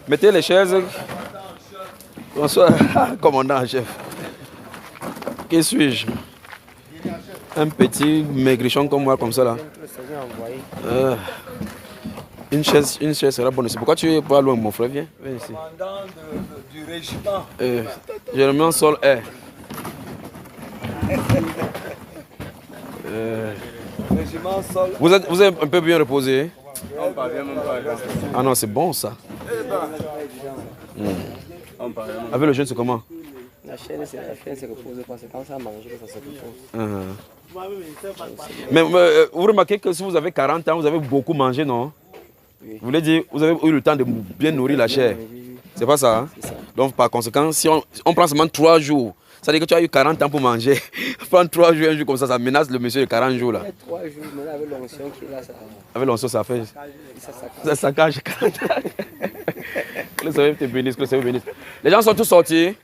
Mettez les chaises. Bonsoir, commandant en chef. Qui suis-je? Un petit maigrichon comme moi, comme ça là. Une chaise sera bonne ici. Pourquoi tu es pas loin, mon frère? Viens ici. Commandant du régiment. Je le mets en sol. Régiment sol. Vous êtes un peu bien reposé? On parvient même pas. Ah non, c'est bon ça. On parvient même Avec le jeûne, c'est comment? La chaîne se repose pas, c'est quand ça mange que ça se repose. Mais vous remarquez que si vous avez 40 ans, vous avez beaucoup mangé, non? Oui. Vous voulez dire, vous avez eu le temps de bien nourrir la chair. C'est pas ça, hein? C'est ça. Donc par conséquent, si on prend seulement 3 jours, ça veut dire que tu as eu 40 ans pour manger. Prendre 3 jours, un jour comme ça menace le monsieur de 40 jours là. 3 jours, mais avec l'onction qui est là, ça. Avec l'onction, ça fait. Ça Ça saccage 40 ans. Que le Seigneur te bénisse, que le Seigneur bénisse. Les gens sont tous sortis.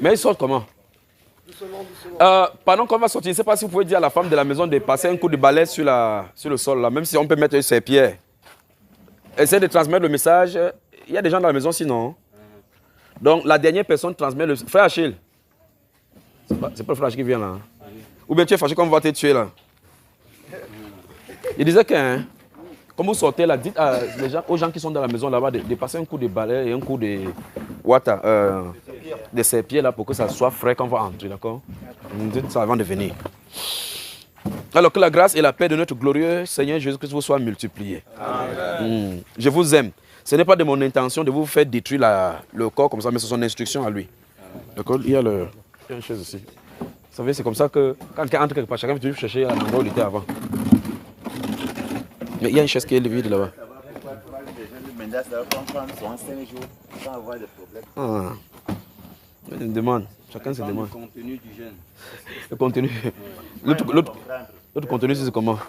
Mais ils sortent comment? Pendant qu'on va sortir, je ne sais pas si vous pouvez dire à la femme de la maison de passer un coup de balai sur le sol, là, même si on peut mettre ses pierres. Essayez de transmettre le message. Il y a des gens dans la maison sinon. Donc la dernière personne transmet le... Frère Achille. C'est pas le frère Achille qui vient là. Hein? Ou bien tu es fâché qu'on va te tuer là. Il disait que, hein, comme vous sortez là, dites aux gens qui sont dans la maison là-bas de passer un coup de balai et un coup de... de ses pieds là pour que ça soit frais quand on va entrer, d'accord? Vous dites ça avant de venir. Alors que la grâce et la paix de notre glorieux Seigneur Jésus-Christ vous soient multipliées. Je vous aime. Ce n'est pas de mon intention de vous faire détruire le corps comme ça, mais c'est son instruction à lui. D'accord? Il y a une chose ici. Vous savez, c'est comme ça que quand quelqu'un entre quelque part, chacun veut chercher l'endroit où il était avant. Mais il y a une chaise qui est vide là-bas. Ah. Une demande. Chacun se demande. Le contenu du jeûne. Le contenu. L'autre contenu, c'est comment?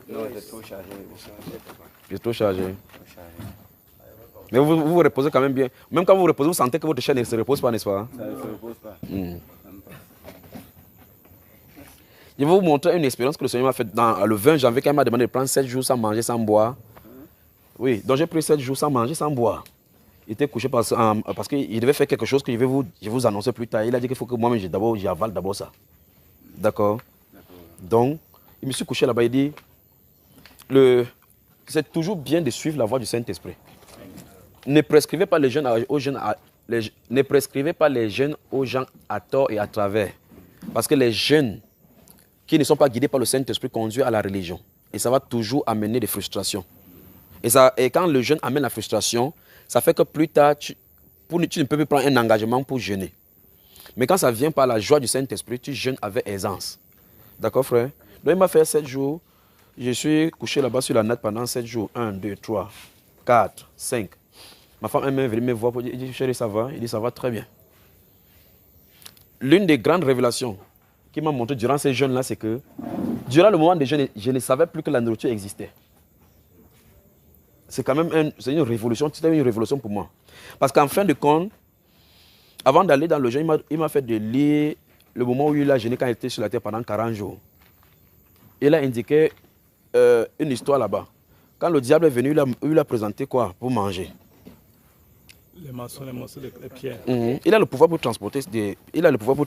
Non, c'est trop chargé. C'est trop chargé. Mais vous vous reposez quand même bien. Même quand vous vous reposez, vous sentez que votre chair ne se repose pas, n'est-ce pas? Ça ne se repose pas. Je vais vous montrer une expérience que le Seigneur m'a faite le 20 janvier quand il m'a demandé de prendre 7 jours sans manger, sans boire. Oui, donc j'ai pris 7 jours sans manger, sans boire. Il était couché parce qu'il devait faire quelque chose que je vais vous annoncer plus tard. Il a dit qu'il faut que moi-même j'avale d'abord ça. D'accord? Donc, il me suis couché là-bas, il dit, c'est toujours bien de suivre la voie du Saint-Esprit. Ne prescrivez pas les jeunes ne prescrivez pas les jeunes aux gens à tort et à travers. Parce que les jeunes qui ne sont pas guidés par le Saint-Esprit conduisent à la religion. Et ça va toujours amener des frustrations. Et quand le jeûne amène la frustration, ça fait que plus tard, tu ne peux plus prendre un engagement pour jeûner. Mais quand ça vient par la joie du Saint-Esprit, tu jeûnes avec aisance. D'accord, frère? Donc il m'a fait 7 jours. Je suis couché là-bas sur la natte pendant 7 jours. 1, 2, 3, 4, 5. Ma femme elle est venue me voir pour dire, chérie, ça va? Il dit, ça va très bien. L'une des grandes révélations qu'il m'a montré durant ces jeûnes-là, c'est que durant le moment des jeûnes, je ne savais plus que la nourriture existait. C'est quand même une révolution, c'était une révolution pour moi. Parce qu'en fin de compte, avant d'aller dans le jeûne, il m'a fait de lire le moment où il a jeûné quand il était sur la terre pendant 40 jours. Il a indiqué une histoire là-bas. Quand le diable est venu, il l'a présenté quoi pour manger? Les morceaux de pierre. Il a le pouvoir pour transporter, il a le pouvoir pour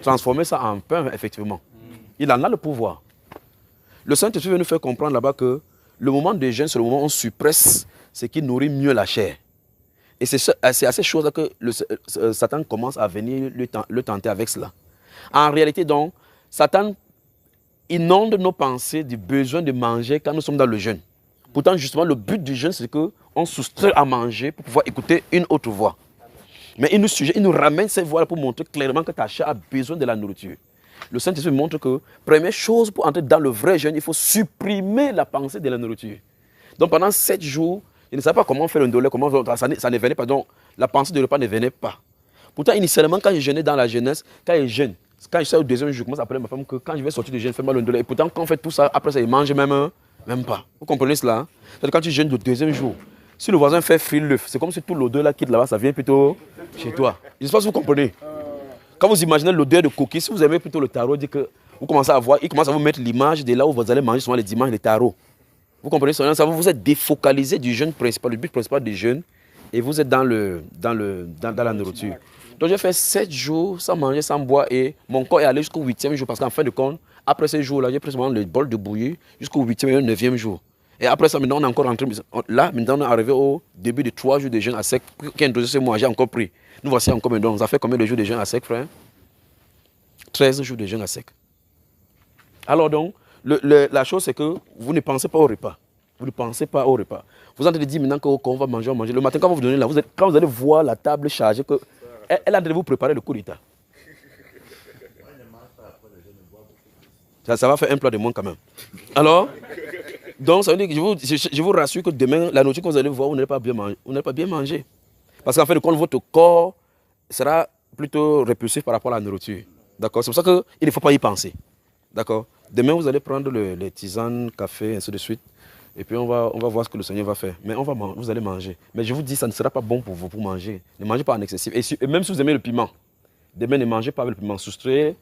transformer ça en pain, effectivement. Il en a le pouvoir. Le Saint-Esprit veut nous faire comprendre là-bas que le moment de jeûne, c'est le moment où on suppresse ce qui nourrit mieux la chair. Et c'est à ces choses-là que Satan commence à venir le tenter avec cela. En réalité, donc, Satan inonde nos pensées du besoin de manger quand nous sommes dans le jeûne. Pourtant, justement, le but du jeûne, c'est qu'on soustrait à manger pour pouvoir écouter une autre voix. Mais il nous ramène cette voix-là pour montrer clairement que ta chair a besoin de la nourriture. Le Saint-Esprit montre que, première chose, pour entrer dans le vrai jeûne, il faut supprimer la pensée de la nourriture. Donc pendant 7 jours, je ne savais pas comment faire le ndolé, ça ne venait pas. Donc la pensée de repas ne venait pas. Pourtant, initialement, quand je jeûnais dans la jeunesse, quand je jeûne, quand je suis au deuxième jour, je commence à appeler ma femme que quand je vais sortir du jeûne, fais-moi le ndolé. Et pourtant, quand on fait tout ça, après ça, il mange même pas. Vous comprenez cela? C'est-à-dire quand tu jeûnes le deuxième jour, si le voisin fait frire l'œuf, c'est comme si tout l'odeur là quitte là-bas, ça vient plutôt chez toi. Je ne sais pas si vous comprenez. Quand vous imaginez l'odeur de coquille, si vous aimez plutôt le tarot, dit que vous commencez à voir, il commence à vous mettre l'image de là où vous allez manger souvent les dimanches, les tarots. Vous comprenez ça? Vous êtes défocalisé du jeûne principal, le but principal du jeûne, et vous êtes dans la nourriture. Donc j'ai fait 7 jours sans manger, sans boire, et mon corps est allé jusqu'au 8e jour, parce qu'en fin de compte, après ces jours-là, j'ai pris seulement le bol de bouillie jusqu'au 8e et 9e jour. Et après ça, maintenant, on est encore rentré. Là, maintenant, on est arrivé au début de 3 jours de jeûne à sec. Qu'un deuxième mois, j'ai encore pris. Nous voici encore maintenant. Ça fait combien de jours de jeûne à sec, frère? 13 jours de jeûne à sec. Alors donc, la chose, c'est que vous ne pensez pas au repas. Vous ne pensez pas au repas. Vous êtes en train de dire maintenant qu'on va manger, on va manger. Le matin, quand vous donnez là, quand vous allez voir la table chargée, elle a de vous préparer le coup d'état. Ça va faire un plat de moins quand même. Alors, donc ça veut dire que je vous rassure que demain, la nourriture que vous allez voir, vous n'allez pas bien manger. Parce qu'en fait, votre corps sera plutôt répulsif par rapport à la nourriture. D'accord? C'est pour ça qu'il ne faut pas y penser. D'accord? Demain, vous allez prendre les tisanes, café, ainsi de suite. Et puis, on va voir ce que le Seigneur va faire. Mais vous allez manger. Mais je vous dis, ça ne sera pas bon pour vous pour manger. Ne mangez pas en excessif. Et même si vous aimez le piment, demain, ne mangez pas avec le piment. Soustrayez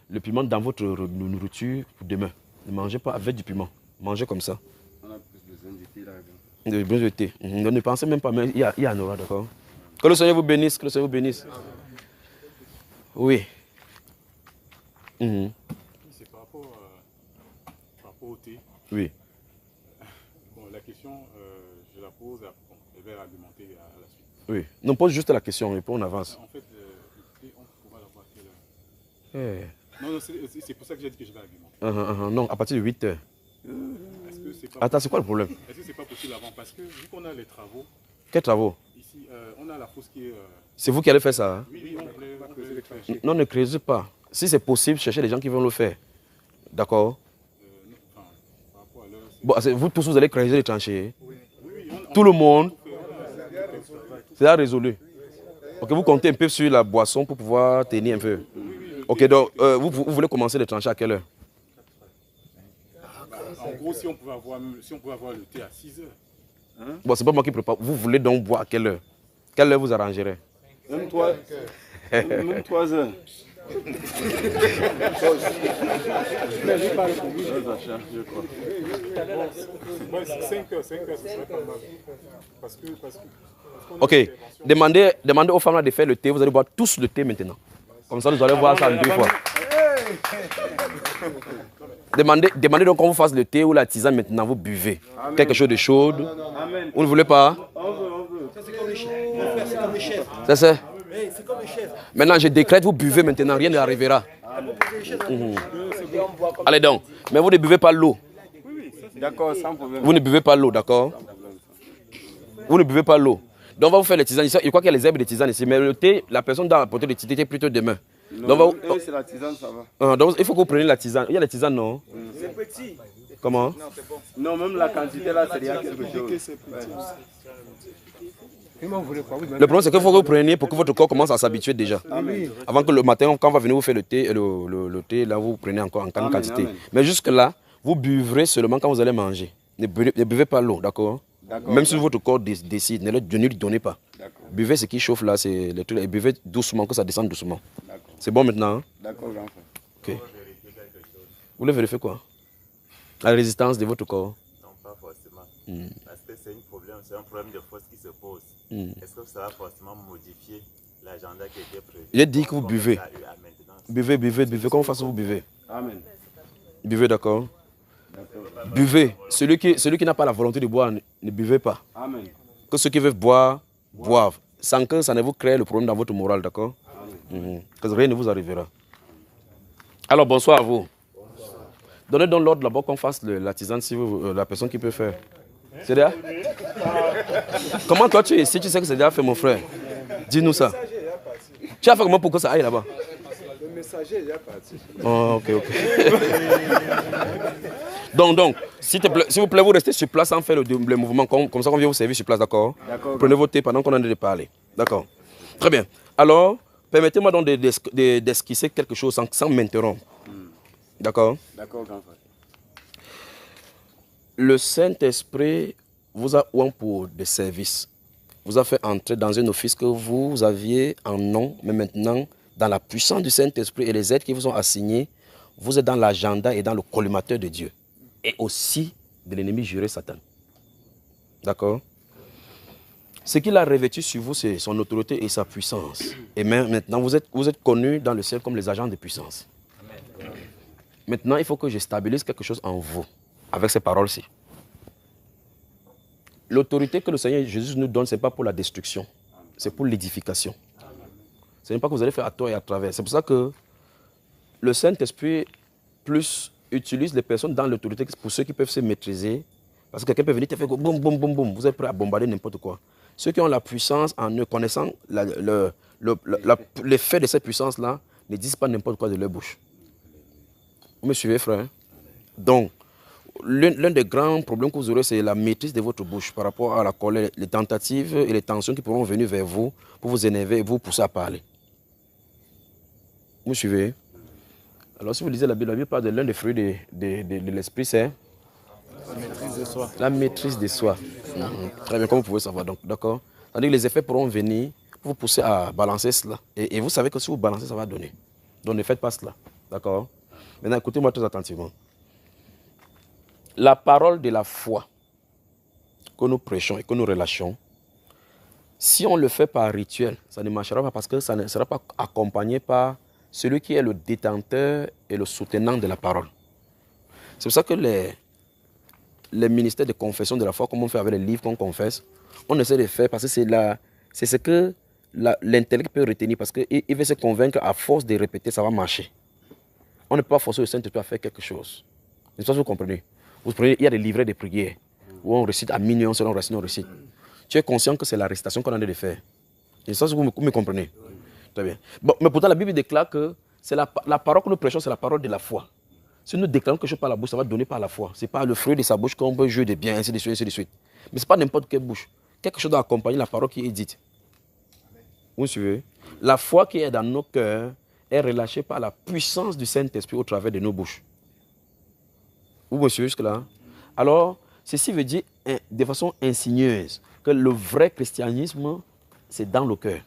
le piment dans votre nourriture pour demain. Ne mangez pas avec du piment. Mangez comme ça. On a plus besoin du thé là. Besoin de thé. Ne pensez même pas, mais il y en aura, d'accord? Que le Seigneur vous bénisse, que le Seigneur vous bénisse. Oui. C'est par rapport au thé. Oui. Bon, la question, je la pose, elle va argumenter à la suite. Oui. Non, pose juste la question et puis on avance. En fait, le thé, on pourra l'avoir à quelle heure? Non, c'est pour ça que j'ai dit que je vais argumenter. Non, à partir de 8 heures. Est-ce que c'est pas Attends, c'est quoi le problème? Est-ce que c'est pas possible avant? Parce que vu qu'on a les travaux, Quels travaux? ici, on a la fosse qui est... C'est vous qui allez faire ça, hein? Oui, on voulait creuser les tranchées. Non, ne creusez pas. Si c'est possible, cherchez les gens qui vont le faire. D'accord? Enfin, par rapport à l'heure, Bon, vous tous, vous allez creuser les tranchées. Tout le monde. C'est là résolu. Ok, vous comptez un peu sur la boisson pour pouvoir tenir un peu. Ok, donc vous voulez commencer les tranchées à quelle heure? en gros, si on pouvait avoir le thé à 6 heures. Bon, c'est pas moi qui prépare. Vous voulez donc boire à quelle heure? Quelle heure vous arrangerez? Même 3 heures. Ouais, 5 heures, ce serait pas mal. Parce que Ok, demandez aux femmes là de faire le thé. Vous allez boire tous le thé maintenant. Comme ça, vous allez voir ça en 2 fois. Demandez donc qu'on vous fasse le thé ou la tisane maintenant. Vous buvez. Amen. Quelque chose de chaud. Amen. Vous ne voulez pas? On veut. Ça, c'est comme le chef. C'est comme le chef. C'est ça? C'est comme le chef. Maintenant, je décrète, vous buvez maintenant, rien n'arrivera. Allez donc. Mais vous ne buvez pas l'eau. D'accord, sans problème. Vous ne buvez pas l'eau, d'accord? Vous ne buvez pas l'eau. Donc, on va vous faire les tisanes. Je crois qu'il y a les herbes de tisane ici. Mais le thé, la personne doit apporter le thé plutôt demain. Non, c'est la tisane, ça va. Donc, il faut que vous preniez la tisane. Il y a la tisane, non? C'est petit. Comment? Non, même la quantité là, c'est déjà quelque chose. Le problème, c'est qu'il faut que vous preniez pour que votre corps commence à s'habituer déjà. Amen. Avant que le matin, quand on va venir vous faire le thé, là, vous prenez encore en grande quantité. Amen. Mais jusque-là, vous buvrez seulement quand vous allez manger. Ne buvez pas l'eau, d'accord? Même si votre corps décide, ne lui donnez pas. Buvez ce qui chauffe là, c'est le truc, et buvez doucement, que ça descende doucement. C'est bon maintenant? Hein? D'accord, grand frère. Ok. Vous voulez vérifier quoi? La résistance de votre corps? Non, pas forcément. Parce que c'est un problème de force qui se pose. Est-ce que ça va forcément modifier l'agenda qui était prévu? Il a dit que vous buvez. Buvez. Comment façon vous buvez? Amen. Buvez, d'accord? Buvez. Celui qui n'a pas la volonté de boire, ne buvez pas. Amen. Que ceux qui veulent boire, boivent. Sans que ça ne vous crée le problème dans votre morale, d'accord? Que rien ne vous arrivera. Alors, bonsoir à vous. Donnez donc l'ordre là-bas qu'on fasse la tisane si vous, la personne qui peut faire. C'est déjà? Comment toi tu es ici, tu sais que c'est déjà fait, mon frère? Dis-nous ça. Tu as fait comment pour que ça aille là-bas? Le messager est déjà parti. Oh, ok. Donc, s'il vous plaît, vous restez sur place sans faire le mouvement, comme ça qu'on vient vous servir sur place, d'accord? Prenez votre thé pendant qu'on est en train de parler. D'accord. Très bien. Alors, permettez-moi donc d'esquisser quelque chose sans m'interrompre. D'accord? D'accord, grand frère. Le Saint-Esprit vous a oint pour des services. Vous a fait entrer dans un office que vous aviez en nom, mais maintenant, dans la puissance du Saint-Esprit et les aides qui vous ont assignés, vous êtes dans l'agenda et dans le collimateur de Dieu. Et aussi de l'ennemi juré Satan. D'accord? Ce qu'il a revêtu sur vous, c'est son autorité et sa puissance. Et maintenant, vous êtes connus dans le ciel comme les agents de puissance. Maintenant, il faut que je stabilise quelque chose en vous, avec ces paroles-ci. L'autorité que le Seigneur Jésus nous donne, ce n'est pas pour la destruction, c'est pour l'édification. Ce n'est pas que vous allez faire à tort et à travers. C'est pour ça que le Saint-Esprit plus utilise les personnes dans l'autorité pour ceux qui peuvent se maîtriser. Parce que quelqu'un peut venir te faire boum, boum, boum, boum. Vous êtes prêt à bombarder n'importe quoi. Ceux qui ont la puissance en eux, connaissant l'effet de cette puissance-là, ne disent pas n'importe quoi de leur bouche. Vous me suivez, frère? Donc, l'un des grands problèmes que vous aurez, c'est la maîtrise de votre bouche par rapport à la colère, les tentatives et les tensions qui pourront venir vers vous pour vous énerver et vous pousser à parler. Vous me suivez? Alors, si vous lisez la Bible parle de l'un des fruits de l'esprit, c'est la maîtrise de soi. La maîtrise de soi. Très bien, comme vous pouvez savoir. Donc, d'accord? C'est-à-dire que les effets pourront venir pour vous pousser à balancer cela. Et vous savez que si vous balancez, ça va donner. Donc, ne faites pas cela. D'accord? Maintenant, écoutez-moi très attentivement. La parole de la foi que nous prêchons et que nous relâchons, si on le fait par rituel, ça ne marchera pas parce que ça ne sera pas accompagné par celui qui est le détenteur et le soutenant de la parole. C'est pour ça que les ministères de confession de la foi, comme on fait avec les livres qu'on confesse, on essaie de faire parce que c'est ce que l'intellect peut retenir parce qu'il veut se convaincre qu'à force de répéter, ça va marcher. On ne peut pas forcer le Saint-Esprit à faire quelque chose. Je ne sais pas si vous comprenez. Vous comprenez, il y a des livrets de prières où on récite à minuit, on récite. Tu es conscient que c'est la récitation qu'on a de faire. Je ne sais pas si vous me comprenez. Très bien. Bon, mais pourtant, la Bible déclare que c'est la parole que nous prêchons, c'est la parole de la foi. Si nous déclarons quelque chose par la bouche, ça va donner par la foi. Ce n'est pas le fruit de sa bouche qu'on peut jouer de bien, ainsi de suite, ainsi de suite. Mais ce n'est pas n'importe quelle bouche. Quelque chose doit accompagner la parole qui est dite. Vous me suivez? La foi qui est dans nos cœurs est relâchée par la puissance du Saint-Esprit au travers de nos bouches. Vous me suivez jusque-là? Alors, ceci veut dire de façon insigneuse que le vrai christianisme, c'est dans le cœur.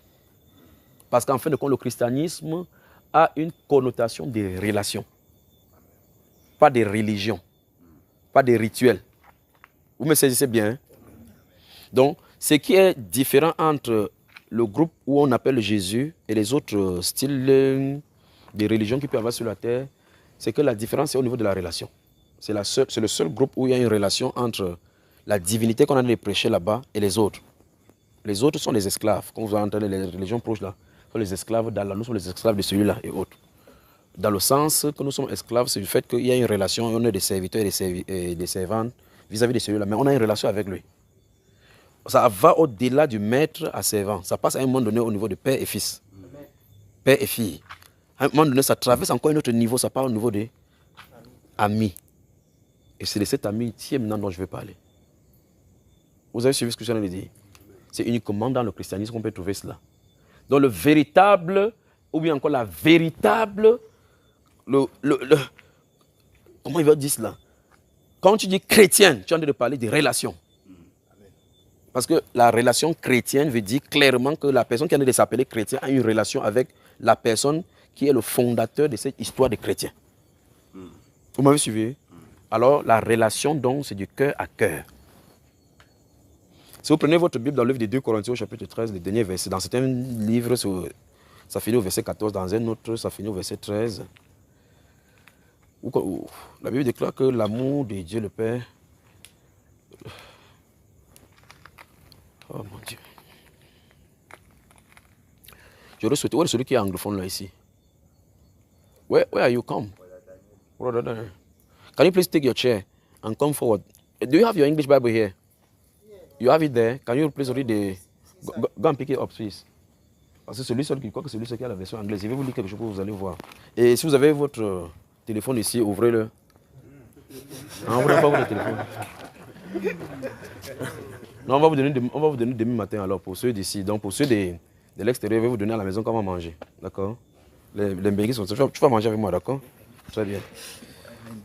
Parce qu'en fin de compte, le christianisme a une connotation de relation. Pas de religion. Pas de rituel. Vous me saisissez bien? Hein? Donc, ce qui est différent entre le groupe où on appelle Jésus et les autres styles de religion qui peuvent avoir sur la terre, c'est que la différence est au niveau de la relation. C'est le seul groupe où il y a une relation entre la divinité qu'on a de prêcher là-bas et les autres. Les autres sont les esclaves. Comme vous entendez, les religions proches là, sont les esclaves d'Allah, nous sommes les esclaves de celui-là et autres. Dans le sens que nous sommes esclaves, c'est du fait qu'il y a une relation, on est des serviteurs et des servantes vis-à-vis de celui-là, mais on a une relation avec lui. Ça va au-delà du maître à servant. Ça passe à un moment donné au niveau de père et fils. Père et fille. À un moment donné, ça traverse encore un autre niveau, ça part au niveau des amis. Et c'est de cette amitié maintenant dont je vais parler. Vous avez suivi ce que je viens de dire? C'est uniquement dans le christianisme qu'on peut trouver cela. Donc le véritable, ou bien encore la véritable, comment il va dire cela? Quand tu dis chrétienne, tu es en train de parler de relations. Parce que la relation chrétienne veut dire clairement que la personne qui est en train de s'appeler chrétien a une relation avec la personne qui est le fondateur de cette histoire de chrétien. Vous m'avez suivi? Alors la relation donc c'est du cœur à cœur. Si vous prenez votre Bible dans le livre de 2 Corinthiens au chapitre 13, les derniers versets, dans certains livres, ça finit au verset 14, dans un autre, ça finit au verset 13. La Bible déclare que l'amour de Dieu le Père... Oh mon Dieu. J'aurais souhaité... Où est celui qui est anglophone là ici? Where are you come? Can you please take your chair and come forward? Do you have your English Bible here? You have it there. Can you please read the... Go and pick it up, please. Parce que celui seul qui croit que celui qui a la version anglaise, je vais vous lire quelque chose que vous allez voir. Et si vous avez votre téléphone ici, ouvrez-le. Non, ouvrez pas votre téléphone. Non, on va vous donner demain matin alors pour ceux d'ici. Donc pour ceux de l'extérieur, je vais vous donner à la maison comment manger. D'accord? Les béguis sont... Tu vas manger avec moi, d'accord? Très bien.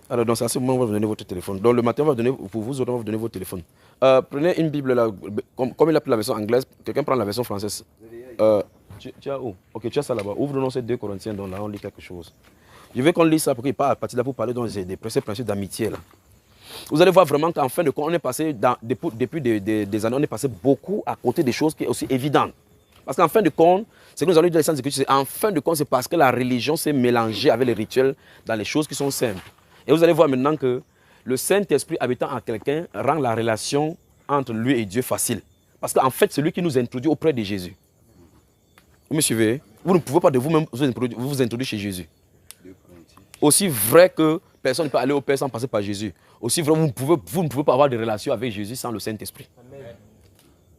Alors, dans ce moment, on va vous donner votre téléphone. Donc, le matin, on va vous donner, pour vous autres, on va vous donner votre téléphone. Prenez une Bible là, comme il a pris la version anglaise, quelqu'un prend la version française. Tu as où? Ok, tu as ça là-bas. Ouvre-nous ces 2 Corinthiens, donc là, on lit quelque chose. Je veux qu'on lise ça pour qu'il parle à partir de là pour parler des principes d'amitié là. Vous allez voir vraiment qu'en fin de compte, on est passé, depuis des années, on est passé beaucoup à côté des choses qui sont aussi évidentes. Parce qu'en fin de compte, ce que nous allons dire dans les Saintes Écritures, en fin de compte, c'est parce que la religion s'est mélangée avec les rituels dans les choses qui sont simples. Et vous allez voir maintenant que le Saint-Esprit habitant en quelqu'un rend la relation entre lui et Dieu facile. Parce qu'en fait, c'est lui qui nous introduit auprès de Jésus. Vous me suivez? Vous ne pouvez pas de vous-même vous introduire chez Jésus. Aussi vrai que personne ne peut aller au Père sans passer par Jésus. Aussi vrai, vous ne pouvez pas avoir de relation avec Jésus sans le Saint-Esprit.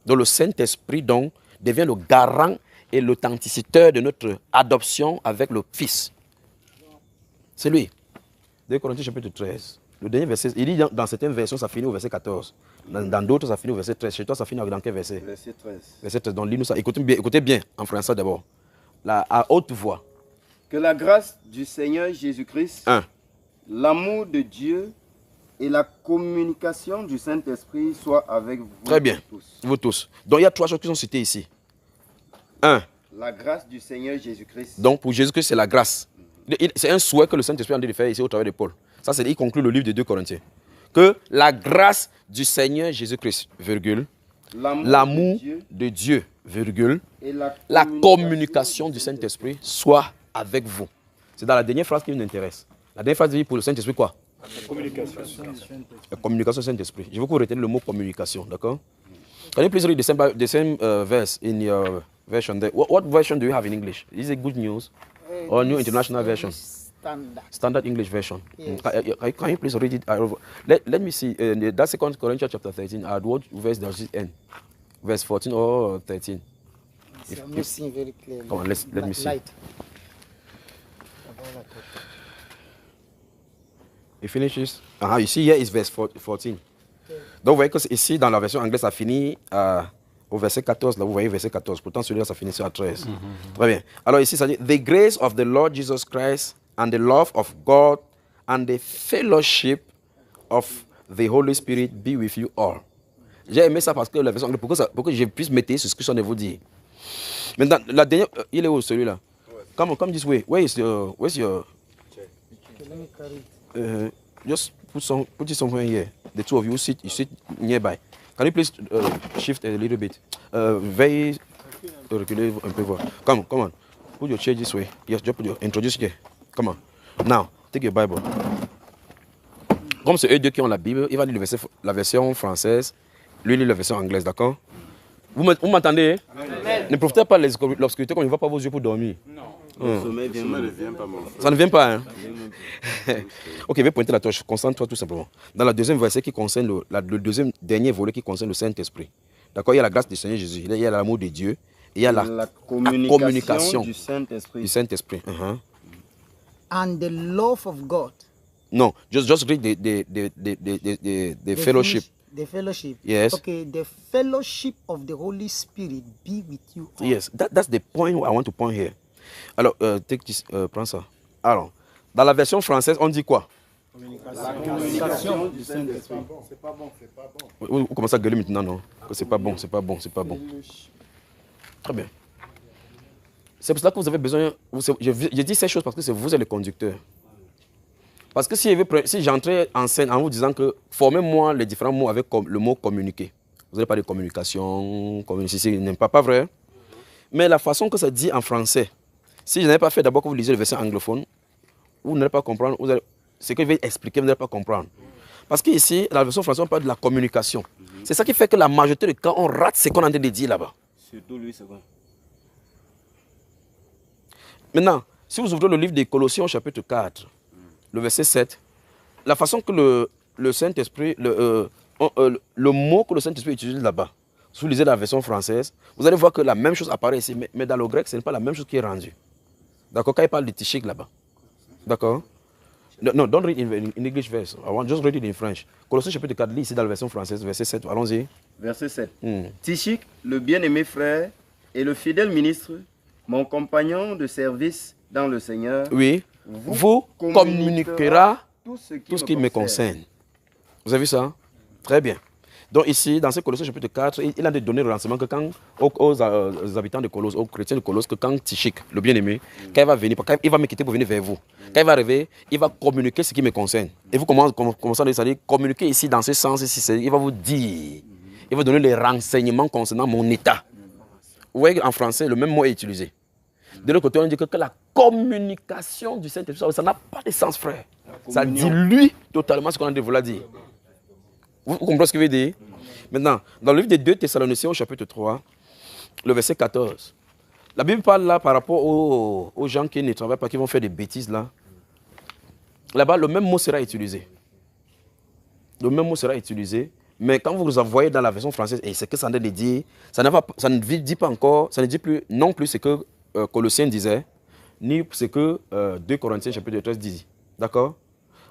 Donc le Saint-Esprit donc devient le garant et l'authenticiteur de notre adoption avec le Fils. C'est lui. 2 Corinthiens chapitre 13. Le dernier verset, il dit dans certaines versions, ça finit au verset 14. Dans d'autres, ça finit au verset 13. Chez toi, ça finit dans quel verset? Verset 13. Verset 13. Donc lis-nous ça. Écoutez bien en français d'abord. À haute voix. Que la grâce du Seigneur Jésus-Christ, 1. l'amour de Dieu et la communication du Saint-Esprit soient avec vous Très bien. tous. Vous tous. Donc il y a 3 choses qui sont citées ici. 1. La grâce du Seigneur Jésus-Christ. Donc pour Jésus-Christ, c'est la grâce. C'est un souhait que le Saint-Esprit a envie de faire ici au travers de Paul. Ça, c'est il conclut le livre de 2 Corinthiens. Que la grâce du Seigneur Jésus-Christ, virgule, l'amour de Dieu, virgule, et la communication du Saint-Esprit soit avec vous. C'est dans la dernière phrase qui nous intéresse. La dernière phrase dit pour le Saint-Esprit quoi? La communication. La communication du Saint-Esprit. Je veux que vous reteniez le mot communication, d'accord? Can you please read the same verse in your version there? What version do you have in English? Is it Good News or New International Version? Standard English Version. Yes. Can you please read it? Let me see. That's 2 Corinthians chapter 13. At what verse does it end? Verse 14 or 13? I'm not seeing very clearly. Come on, let me see. Light. It finishes. You see here is verse 14. Donc vous voyez que ici dans la version anglaise ça finit au verset 14. Là vous voyez verset 14. Pourtant celui-là ça finit à 13. Très bien. Alors ici ça dit The grace of the Lord Jesus Christ and the love of God and the fellowship of the Holy Spirit be with you all. J'ai aimé ça parce que la version anglaise pour que je puisse mettre sur ce que je viens de vous dire. Maintenant la dernière il est où celui-là? Come this way. Where's your Let me carry it. just put it somewhere here. The two of you sit nearby. Can you please shift a little bit? Very reculer un peu. Come on. Put your chair this way. Yes, just put your introduce here. Come on. Now, take your Bible. Comme c'est eux deux qui ont la Bible, il va lire la version française, lui lit la version anglaise, d'accord? Vous m'entendez? Ne profitez pas de l'obscurité comme il ne va pas vos yeux pour dormir. Non. Le sommeil ne vient pas, mon frère. Ça ne vient pas, hein? Ok, je vais pointer la torche. Concentre-toi tout simplement. Dans la deuxième verset qui concerne le deuxième dernier volet qui concerne le Saint-Esprit. D'accord? Il y a la grâce du Seigneur Jésus, il y a l'amour de Dieu, et il y a la communication du Saint-Esprit. And the love of God. No, just read the fellowship. The fellowship. Yes. Okay, the fellowship of the Holy Spirit be with you all. Yes, that's the point I want to point here. Alors, prends ça. Alors, dans la version française, on dit quoi? La communication du Saint-Esprit. C'est pas bon. Vous commencez à gueuler maintenant, non? Que c'est pas bon. Très bien. C'est pour cela que vous avez besoin... Je dis ces choses parce que vous êtes le conducteur. Parce que si j'entrais en scène en vous disant que formez-moi les différents mots avec le mot communiquer. Vous n'avez pas de communication, communiquer, n'est pas vrai. Mais la façon que ça dit en français, si je n'avais pas fait d'abord que vous lisez le verset anglophone, vous n'allez pas comprendre. Ce que je vais expliquer, vous n'allez pas comprendre. Parce qu'ici, dans la version française, on parle de la communication. C'est ça qui fait que la majorité des cas, on rate ce qu'on est en train de dire là-bas. Surtout lui, c'est quoi? Maintenant, si vous ouvrez le livre des Colossiens, chapitre 4, le verset 7, la façon que le Saint-Esprit, le mot que le Saint-Esprit utilise là-bas, si vous lisez la version française, vous allez voir que la même chose apparaît ici, mais dans le grec, ce n'est pas la même chose qui est rendue. D'accord? Quand il parle de tichik là-bas. D'accord? No, don't read in English verse. I want just read it in French. Colossiens chapitre 4, lis ici dans la version française, verset 7. Allons-y. Verset 7. Tichik, le bien-aimé frère et le fidèle ministre, mon compagnon de service dans le Seigneur, oui, vous communiquera tout ce qui me concerne. Vous avez vu ça? Très bien. Donc ici, dans ce Colossiens chapitre 4, il a donné le renseignement que quand aux habitants de Colosse, aux chrétiens de Colosse, que quand Tychik, le bien-aimé, quand il va venir, quand il va me quitter pour venir vers vous, quand il va arriver, il va communiquer ce qui me concerne. Et vous commencez à dire, communiquer ici dans ce sens, il va vous dire, il va donner les renseignements concernant mon état. Vous voyez qu'en français, le même mot est utilisé. De l'autre côté, on dit que la communication du Saint-Esprit, ça n'a pas de sens, frère. Ça dilue totalement ce qu'on a dit, vous l'a dit. Vous comprenez ce que je veux dire? Maintenant, dans le livre des 2 Thessaloniciens au chapitre 3, le verset 14, la Bible parle là par rapport aux gens qui ne travaillent pas, qui vont faire des bêtises là. Là-bas, le même mot sera utilisé. Le même mot sera utilisé, mais quand vous envoyez dans la version française, et c'est que ça ne dit, ça ne dit pas encore, ça ne dit plus non plus ce que Colossiens disait, ni ce que 2 Corinthiens chapitre 13 dit. D'accord?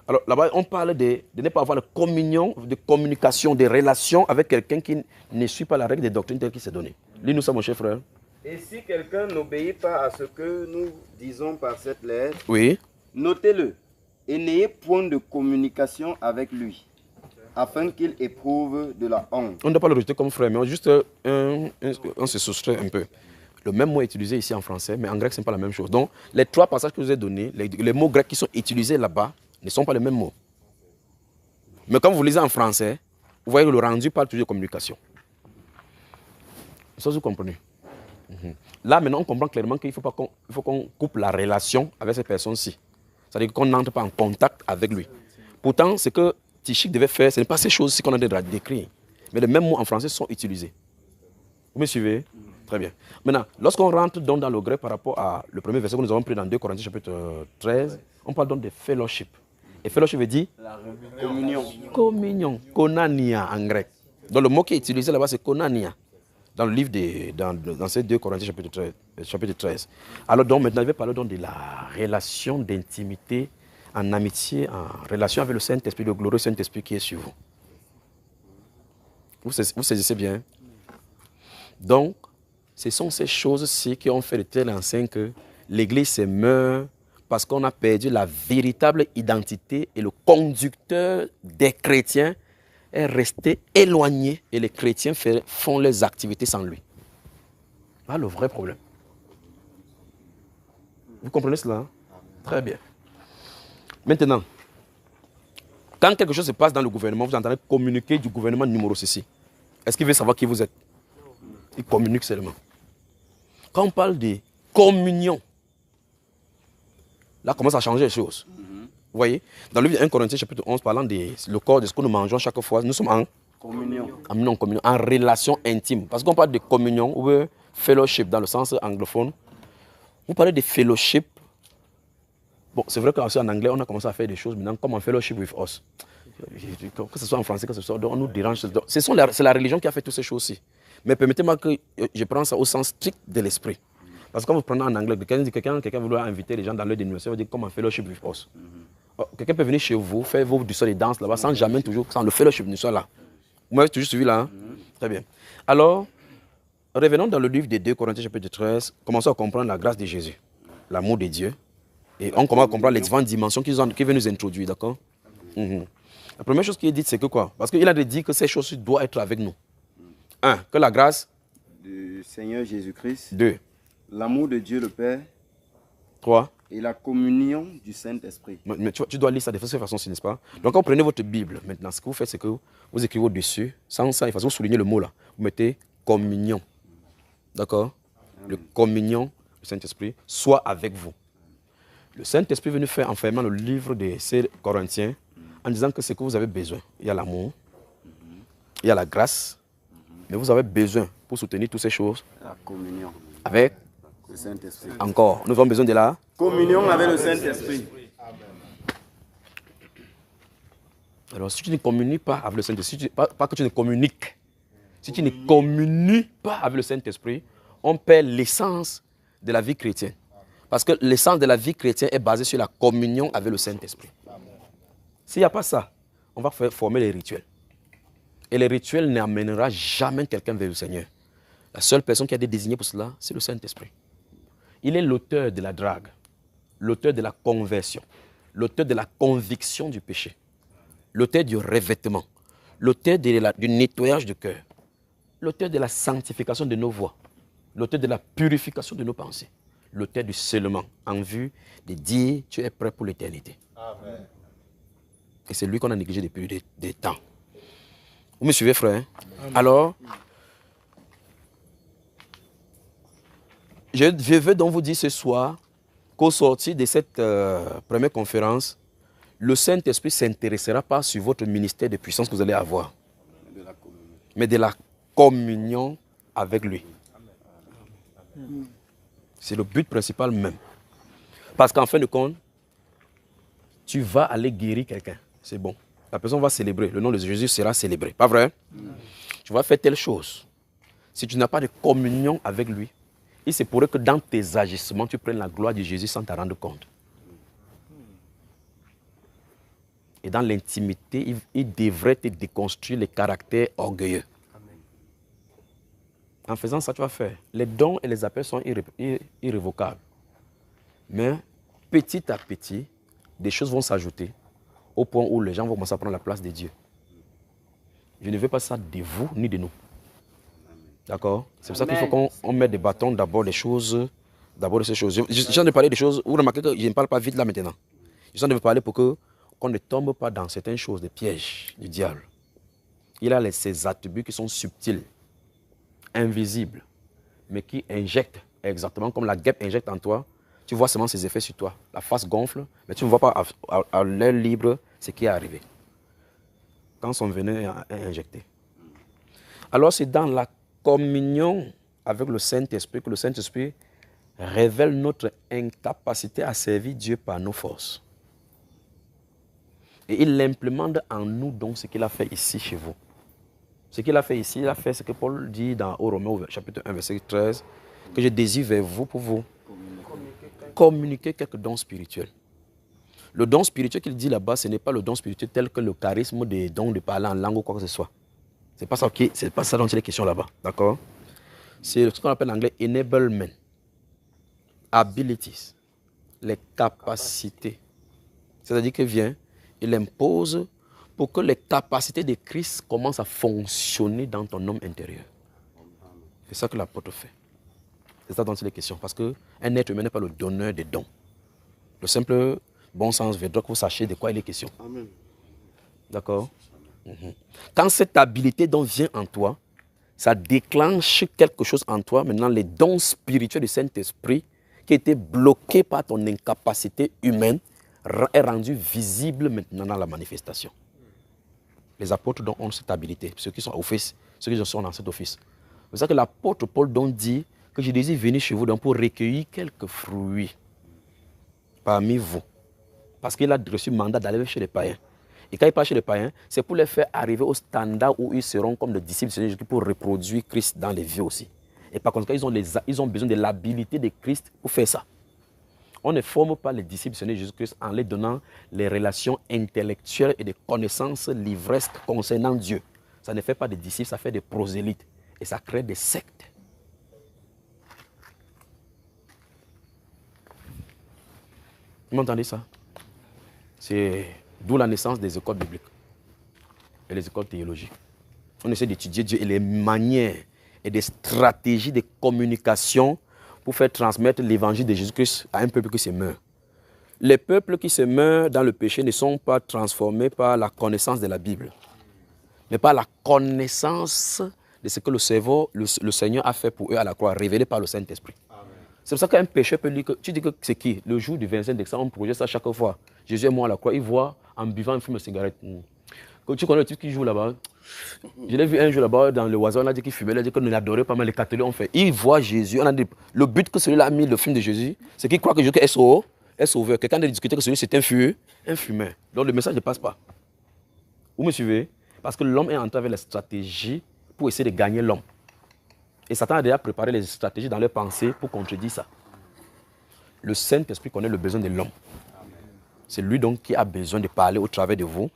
Alors là-bas, on parle de ne pas avoir de communion, de communication, de relations avec quelqu'un qui ne suit pas la règle des doctrines telles qu'il s'est donné. Lis-nous ça, mon cher frère. Et si quelqu'un n'obéit pas à ce que nous disons par cette lettre, Oui. notez-le et n'ayez point de communication avec lui, afin qu'il éprouve de la honte. On ne doit pas le rejeter comme frère, mais juste on se soustrait un peu. Le même mot est utilisé ici en français, mais en grec, ce n'est pas la même chose. Donc, les 3 passages que je vous ai donnés, les mots grecs qui sont utilisés là-bas, ne sont pas les mêmes mots. Mais quand vous lisez en français, vous voyez que le rendu parle toujours de communication. Ça, vous comprenez. Là, maintenant, on comprend clairement qu'il faut qu'on coupe la relation avec cette personne-ci. C'est-à-dire qu'on n'entre pas en contact avec lui. Pourtant, ce que Tychik devait faire, ce n'est pas ces choses-ci qu'on a déjà décrites. Mais les mêmes mots en français sont utilisés. Vous me suivez? Très bien. Maintenant, lorsqu'on rentre donc dans le grec par rapport à le premier verset que nous avons pris dans 2 Corinthiens chapitre 13, on parle donc de fellowship. Et fellowship veut dire Communion. communion, konania en grec. Donc le mot qui est utilisé là-bas, c'est konania, dans le livre dans ces 2 Corinthiens chapitre 13. Alors donc maintenant, je vais parler donc de la relation d'intimité, en amitié, en relation avec le Saint-Esprit, le glorieux Saint-Esprit qui est sur vous. Vous saisissez bien? Donc, ce sont ces choses-ci qui ont fait de tels enseignes que l'Église se meurt parce qu'on a perdu la véritable identité et le conducteur des chrétiens est resté éloigné et les chrétiens font leurs activités sans lui. Voilà le vrai problème. Vous comprenez cela? Très bien. Maintenant, quand quelque chose se passe dans le gouvernement, vous entendez communiquer du gouvernement numéro ceci. Est-ce qu'il veut savoir qui vous êtes? Il communique seulement. Quand on parle de communion, là commence à changer les choses. Vous voyez, dans le livre de 1 Corinthiens chapitre 11, parlant le corps de ce que nous mangeons chaque fois, nous sommes en communion, en relation intime. Parce qu'on parle de communion ou fellowship dans le sens anglophone. Vous parlez de fellowship. Bon, c'est vrai qu'en anglais, on a commencé à faire des choses maintenant comme en fellowship with us. Que ce soit en français, que ce soit, on nous dérange. C'est la religion qui a fait toutes ces choses-ci. Mais permettez-moi que je prenne ça au sens strict de l'esprit. Parce que quand vous prenez en anglais, quelqu'un vouloir inviter les gens dans leur dénomination, il va dire comme en fellowship with us. Quelqu'un peut venir chez vous, faire vos du sol et danse là-bas, sans jamais toujours, sans le fellowship ne soit là. Vous m'avez toujours suivi là, hein? Très bien. Alors, revenons dans le livre des 2 Corinthiens chapitre 13, commençons à comprendre la grâce de Jésus, l'amour de Dieu. Et on commence à comprendre les différentes dimensions qu'il veut nous introduire, d'accord? La première chose qu'il est dite, c'est que quoi? Parce qu'il a dit que ces choses doivent être avec nous. 1. Que la grâce du Seigneur Jésus-Christ. 2. L'amour de Dieu le Père. 3. Et la communion du Saint-Esprit. Mais tu dois lire ça de cette façon-ci, n'est-ce pas? Donc quand vous prenez votre Bible, maintenant, ce que vous faites, c'est que vous écrivez au-dessus, sans ça, il faut souligner le mot là. Vous mettez communion. D'accord? Le communion du Saint-Esprit soit avec vous. Le Saint-Esprit est venu faire en fermant le livre de ces Corinthiens en disant que c'est que vous avez besoin. Il y a l'amour, il y a la grâce, mais vous avez besoin pour soutenir toutes ces choses. La communion. Avec le Saint-Esprit. Encore, nous avons besoin de la communion avec le Saint-Esprit. Alors, si tu ne communiques pas avec le Saint-Esprit, pas que tu ne communiques, si tu ne communiques pas avec le Saint-Esprit, on perd l'essence de la vie chrétienne. Parce que l'essence de la vie chrétienne est basée sur la communion avec le Saint-Esprit. S'il n'y a pas ça, on va former les rituels. Et les rituels n'amènera jamais quelqu'un vers le Seigneur. La seule personne qui a été désignée pour cela, c'est le Saint-Esprit. Il est l'auteur de la drague, l'auteur de la conversion, l'auteur de la conviction du péché, l'auteur du revêtement, l'auteur du nettoyage du cœur, l'auteur de la sanctification de nos voies, l'auteur de la purification de nos pensées, l'auteur du scellement en vue de dire tu es prêt pour l'éternité. Et c'est lui qu'on a négligé depuis des temps. Vous me suivez, frère? Alors, je veux donc vous dire ce soir qu'au sortir de cette première conférence, le Saint-Esprit ne s'intéressera pas sur votre ministère de puissance que vous allez avoir, mais de la communion avec lui. C'est le but principal même. Parce qu'en fin de compte, tu vas aller guérir quelqu'un. C'est bon. La personne va célébrer. Le nom de Jésus sera célébré. Pas vrai? Tu vas faire telle chose. Si tu n'as pas de communion avec lui, il se pourrait que dans tes agissements, tu prennes la gloire de Jésus sans t'en rendre compte. Et dans l'intimité, il devrait te déconstruire les caractères orgueilleux. En faisant ça, tu vas faire. Les dons et les appels sont irrévocables. Mais petit à petit, des choses vont s'ajouter au point où les gens vont commencer à prendre la place de Dieu. Je ne veux pas ça de vous ni de nous. D'accord? C'est pour ça qu'il faut qu'on mette des bâtons d'abord des choses. D'abord de ces choses. J'en ai parlé des choses. Vous remarquez que je ne parle pas vite là maintenant. J'en ai parlé pour qu'on ne tombe pas dans certaines choses, des pièges du diable. Il a ses attributs qui sont subtils, invisibles, mais qui injectent exactement comme la guêpe injecte en toi. Tu vois seulement ses effets sur toi. La face gonfle, mais tu ne vois pas à l'air libre ce qui est arrivé. Quand son venin est injecté. Alors c'est dans la communion avec le Saint-Esprit que le Saint-Esprit révèle notre incapacité à servir Dieu par nos forces. Et il implémente en nous donc ce qu'il a fait ici chez vous. Ce qu'il a fait ici, il a fait ce que Paul dit dans Romains chapitre 1, verset 13, que je désire vers vous pour vous communiquer quelques dons spirituels. Le don spirituel qu'il dit là-bas, ce n'est pas le don spirituel tel que le charisme des dons de parler en langue ou quoi que ce soit. Ce n'est pas ça dont il est question là-bas. D'accord? C'est ce qu'on appelle en anglais enablement, abilities, les capacités. C'est-à-dire qu'il vient, il impose pour que les capacités de Christ commencent à fonctionner dans ton homme intérieur. C'est ça que l'apôtre fait. C'est ça dont il est question. Parce qu'un être humain n'est pas le donneur des dons. Le simple bon sens veut dire que vous sachiez de quoi il est question. Amen. D'accord? Quand cette habilité dont vient en toi, ça déclenche quelque chose en toi. Maintenant, les dons spirituels du Saint-Esprit qui étaient bloqués par ton incapacité humaine est rendu visible maintenant dans la manifestation. Les apôtres dont ont cette habilité, ceux qui sont à office, ceux qui sont dans cet office. C'est pour ça que l'apôtre Paul donc dit que je désire venir chez vous donc pour recueillir quelques fruits parmi vous. Parce qu'il a reçu le mandat d'aller chez les païens. Et quand il part chez les païens, c'est pour les faire arriver au standard où ils seront comme des disciples de Jésus pour reproduire Christ dans les vies aussi. Et par contre, ils ont besoin de l'habilité de Christ pour faire ça. On ne forme pas les disciples de Jésus-Christ en les donnant les relations intellectuelles et des connaissances livresques concernant Dieu. Ça ne fait pas des disciples, ça fait des prosélytes. Et ça crée des sectes. Vous m'entendez ça? C'est d'où la naissance des écoles bibliques et les écoles théologiques. On essaie d'étudier Dieu et les manières et des stratégies de communication pour faire transmettre l'évangile de Jésus-Christ à un peuple qui se meurt. Les peuples qui se meurent dans le péché ne sont pas transformés par la connaissance de la Bible, mais par la connaissance de ce que le Seigneur a fait pour eux à la croix, révélé par le Saint-Esprit. C'est pour ça qu'un pécheur peut dire que, tu dis que c'est qui? Le jour du 25 décembre, on projette ça chaque fois. Jésus est mort à la croix, il voit en buvant un fume de cigarette. Tu connais le type qui joue là-bas? Je l'ai vu un jour là-bas dans le oiseau, on a dit qu'il fumait, il a dit qu'on l'adorait pas mal, les catholiques ont fait. Il voit Jésus, on a dit, le but que celui-là a mis le film de Jésus, c'est qu'il croit que Jésus est sauveur. Quelqu'un a discuté que celui c'est un fumeur. Donc le message ne passe pas. Vous me suivez? Parce que l'homme est entré avec la stratégie pour essayer de gagner l'homme. Et Satan a déjà préparé les stratégies dans leurs pensées pour contredire ça. Le Saint-Esprit connaît le besoin de l'homme. C'est lui donc qui a besoin de parler au travers de vous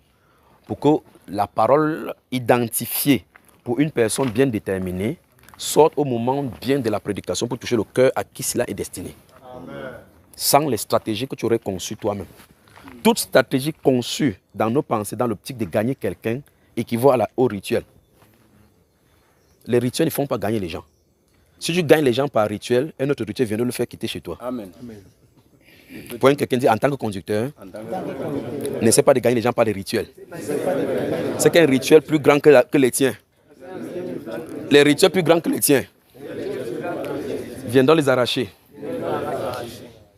pour que la parole identifiée pour une personne bien déterminée sorte au moment bien de la prédication pour toucher le cœur à qui cela est destiné. Amen. Sans les stratégies que tu aurais conçues toi-même. Toute stratégie conçue dans nos pensées, dans l'optique de gagner quelqu'un, équivaut au rituel. Les rituels ne font pas gagner les gens. Si tu gagnes les gens par rituel, un autre rituel vient de le faire quitter chez toi. Amen. Pour quelqu'un dit, en tant que conducteur, n'essaie pas de gagner les gens par des rituels. C'est qu'un rituel plus grand que les tiens. Les rituels plus grands que les tiens viendront les arracher.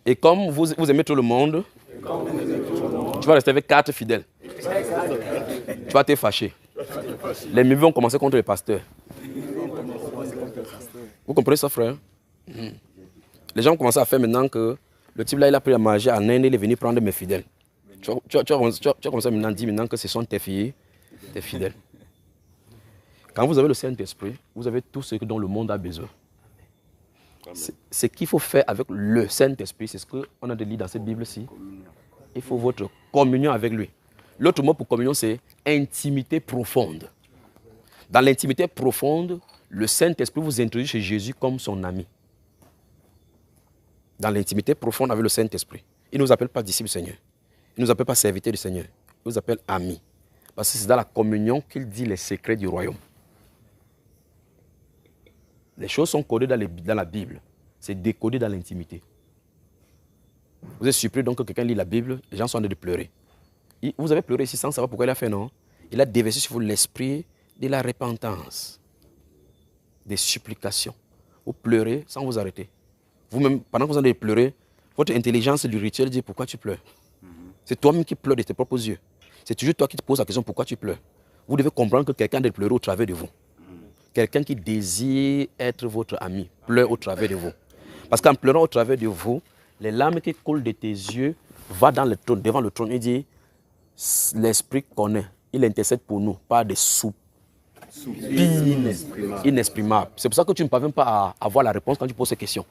Et comme vous aimez tout le monde, tu vas rester avec 4 fidèles. Tu vas te fâcher. Les ennemis vont commencer contre les pasteurs. Vous comprenez ça, frère? Les gens commencent à faire maintenant que le type là, il a pris à manger en Inde, il est venu prendre mes fidèles. Tu as commencé maintenant à dire maintenant que ce sont tes filles, tes fidèles. Quand vous avez le Saint-Esprit, vous avez tout ce dont le monde a besoin. Ce qu'il faut faire avec le Saint-Esprit, c'est ce qu'on a de lire dans cette Bible-ci. Il faut votre communion avec lui. L'autre mot pour communion, c'est intimité profonde. Dans l'intimité profonde, le Saint-Esprit vous introduit chez Jésus comme son ami. Dans l'intimité profonde avec le Saint-Esprit. Il ne nous appelle pas disciples du Seigneur. Il ne nous appelle pas serviteurs du Seigneur. Il nous appelle amis. Parce que c'est dans la communion qu'il dit les secrets du royaume. Les choses sont codées dans la Bible. C'est décodé dans l'intimité. Vous êtes surpris donc que quelqu'un lit la Bible, les gens sont en train de pleurer. Vous avez pleuré ici sans savoir pourquoi il a fait, non? Il a déversé sur vous l'esprit de la repentance, des supplications. Vous pleurez sans vous arrêter. Vous-même, pendant que vous allez pleurer, votre intelligence du rituel dit pourquoi tu pleures. C'est toi-même qui pleures de tes propres yeux. C'est toujours toi qui te poses la question pourquoi tu pleures. Vous devez comprendre que quelqu'un doit pleurer au travers de vous. Quelqu'un qui désire être votre ami pleure au travers de vous. Parce qu'en pleurant au travers de vous, les larmes qui coulent de tes yeux vont dans le trône, devant le trône et dit l'Esprit connaît, il intercède pour nous par des soupirs inexprimables. C'est pour ça que tu ne parviens pas à avoir la réponse quand tu poses ces questions.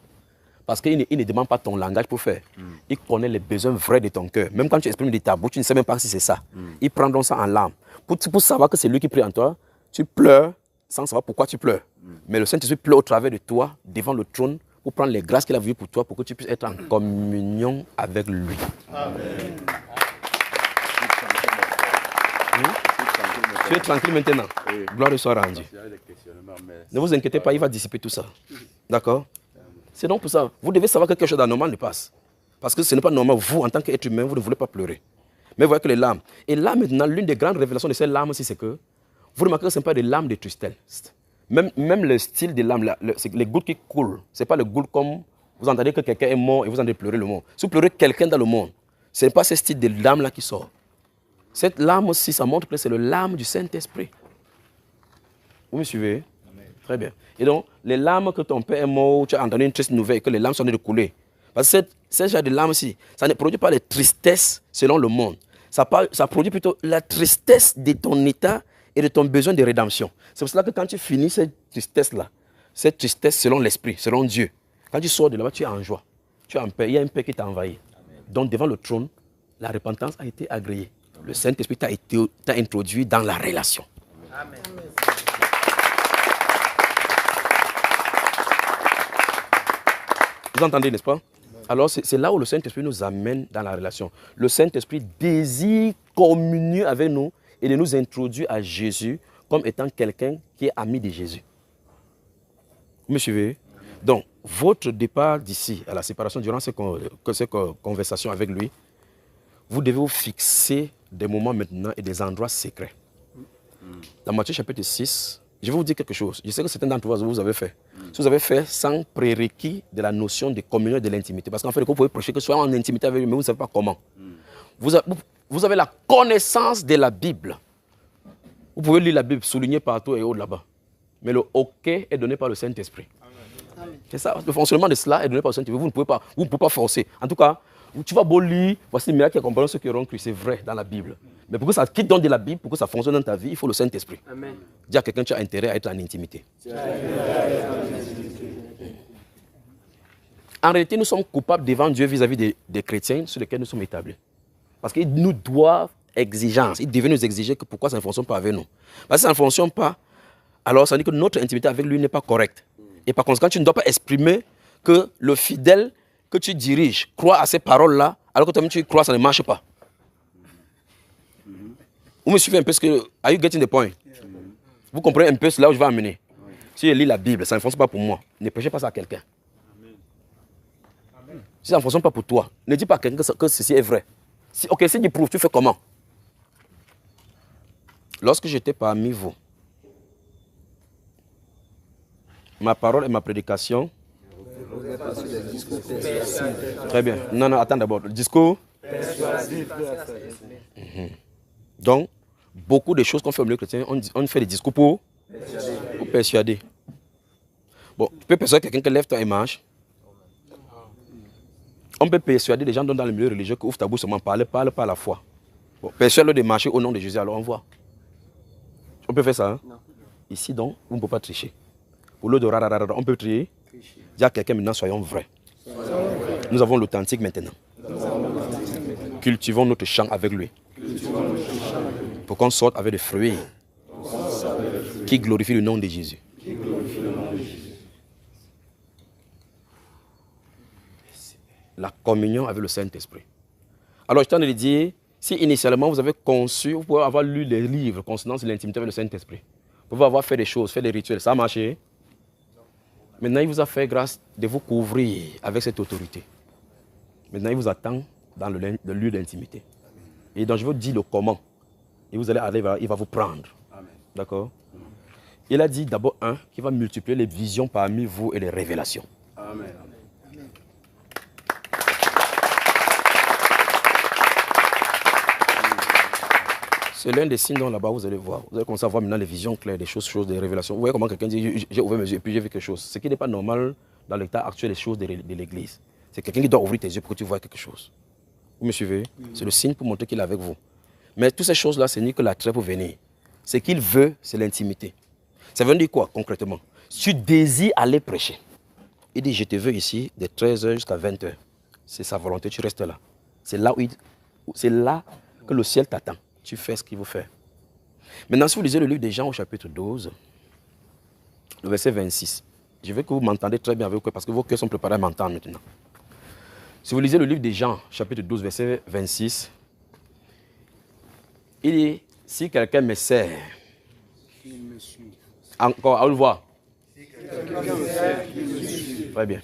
Parce qu'il ne demande pas ton langage pour faire. Il connaît les besoins vrais de ton cœur. Même quand tu exprimes de ta bouche, tu ne sais même pas si c'est ça. Ils prendront ça en larmes. Pour savoir que c'est lui qui prie en toi, tu pleures sans savoir pourquoi tu pleures. Mais le Saint-Esprit pleure au travers de toi, devant le trône, pour prendre les grâces qu'il a vues pour toi, pour que tu puisses être en communion avec lui. Amen. Tu es tranquille maintenant. Oui. Gloire soit rendue. Ne vous inquiétez pas, il va dissiper tout ça. D'accord? C'est donc pour ça, vous devez savoir que quelque chose d'anormal ne passe. Parce que ce n'est pas normal, vous, en tant qu'être humain, vous ne voulez pas pleurer. Mais vous voyez que les larmes. Et là, maintenant, l'une des grandes révélations de ces larmes aussi, c'est que vous remarquez que ce n'est pas des larmes de tristesse. Même le style des larmes, les gouttes qui coulent, ce n'est pas les gouttes comme vous entendez que quelqu'un est mort et vous entendez pleurer le monde. Si vous pleurez quelqu'un dans le monde, ce n'est pas ce style de larme-là qui sort. Cette larme aussi, ça montre que c'est le larme du Saint-Esprit. Vous me suivez? Amen. Très bien. Et donc, les larmes que ton père est mort, tu as entendu une triste nouvelle et que les larmes sont en train de couler. Parce que ce genre de larmes-ci, ça ne produit pas de tristesse selon le monde. Ça produit plutôt la tristesse de ton état et de ton besoin de rédemption. C'est pour cela que quand tu finis cette tristesse-là, cette tristesse selon l'Esprit, selon Dieu, quand tu sors de là-bas, tu es en joie. Tu es en paix. Il y a une paix qui t'a envahi. Donc, devant le trône, la repentance a été agréée. Le Saint-Esprit t'a introduit dans la relation. Amen. Vous entendez, n'est-ce pas? Alors, c'est là où le Saint-Esprit nous amène dans la relation. Le Saint-Esprit désire communier avec nous et de nous introduire à Jésus comme étant quelqu'un qui est ami de Jésus. Vous me suivez? Donc, votre départ d'ici à la séparation, durant ces conversations avec lui, vous devez vous fixer des moments maintenant et des endroits secrets. Dans Matthieu chapitre 6, je vais vous dire quelque chose. Je sais que certains d'entre vous avez fait. Si vous avez fait sans prérequis de la notion de communion et de l'intimité. Parce qu'en fait, vous pouvez prêcher que soit en intimité avec lui, mais vous ne savez pas comment. Vous avez la connaissance de la Bible. Vous pouvez lire la Bible, souligner partout et autres là-bas. Mais le OK est donné par le Saint-Esprit. C'est ça. Le fonctionnement de cela est donné par le Saint-Esprit. Vous ne pouvez pas forcer. En tout cas, tu vas beau lire, voici les miracles qui accompagnent ceux qui auront cru. C'est vrai dans la Bible. Mais pour que ça quitte dans de la Bible, pour que ça fonctionne dans ta vie, il faut le Saint-Esprit. Dis à quelqu'un, tu as intérêt à être en intimité. En réalité, nous sommes coupables devant Dieu vis-à-vis des chrétiens sur lesquels nous sommes établis. Parce qu'ils nous doivent exigence. Ils devaient nous exiger que pourquoi ça ne fonctionne pas avec nous. Parce que ça ne fonctionne pas, alors ça veut dire que notre intimité avec lui n'est pas correcte. Et par conséquent, tu ne dois pas exprimer que le fidèle que tu diriges croit à ces paroles-là, alors que toi-même tu crois que ça ne marche pas. Vous Vous me suivez un peu ce que... Are you getting the point? Vous comprenez un peu là où je vais amener? Si je lis la Bible, ça ne fonctionne pas pour moi. Ne prêchez pas ça à quelqu'un. Si ça ne fonctionne pas pour toi, ne dis pas à quelqu'un que ceci est vrai. Ok, si tu prouves, tu fais comment? Lorsque j'étais parmi vous, ma parole et ma prédication... Très bien. Non, attends d'abord. Le discours... Donc, beaucoup de choses qu'on fait au milieu chrétien, on fait des discours pour persuader. Bon, tu peux persuader quelqu'un qui lève toi et marche. On peut persuader les gens dans le milieu religieux qui ouvrent ta bouche seulement, parle pas la foi. Bon, persuade-le de marcher au nom de Jésus, alors on voit. On peut faire ça, hein? Ici donc, on ne peut pas tricher. Au lieu de rararara, on peut trier. Dis à quelqu'un maintenant, soyons vrais. Nous avons l'authentique maintenant. Cultivons notre champ avec lui. Pour qu'on sorte avec des fruits qui glorifient le nom de Jésus. La communion avec le Saint-Esprit. Alors, je t'en ai dit, si initialement vous avez conçu, vous pouvez avoir lu les livres concernant l'intimité avec le Saint-Esprit. Vous pouvez avoir fait des choses, fait des rituels, ça a marché. Maintenant, il vous a fait grâce de vous couvrir avec cette autorité. Maintenant, il vous attend dans le lieu d'intimité. Et donc, je vous dis le comment. Et vous allez arriver, il va vous prendre. D'accord? Il a dit d'abord, qu'il va multiplier les visions parmi vous et les révélations. Amen. C'est l'un des signes dont là-bas, vous allez voir. Vous allez commencer à voir maintenant les visions claires, des choses, des révélations. Vous voyez comment quelqu'un dit, j'ai ouvert mes yeux et puis j'ai vu quelque chose. Ce qui n'est pas normal dans l'état actuel des choses de l'Église. C'est quelqu'un qui doit ouvrir tes yeux pour que tu vois quelque chose. Vous me suivez? C'est le signe pour montrer qu'il est avec vous. Mais toutes ces choses-là, ce n'est que l'attrait pour venir. Ce qu'il veut, c'est l'intimité. Ça veut dire quoi concrètement? Si tu désires aller prêcher, il dit, je te veux ici de 13h jusqu'à 20h. C'est sa volonté, tu restes là. C'est là que le ciel t'attend. Tu fais ce qu'il veut faire. Maintenant, si vous lisez le livre des Jean au chapitre 12, le verset 26, je veux que vous m'entendez très bien avec vous parce que vos cœurs sont préparés à m'entendre maintenant. Si vous lisez le livre des Jean, chapitre 12, verset 26, il dit, si quelqu'un me sert, encore, à le voir. Très bien.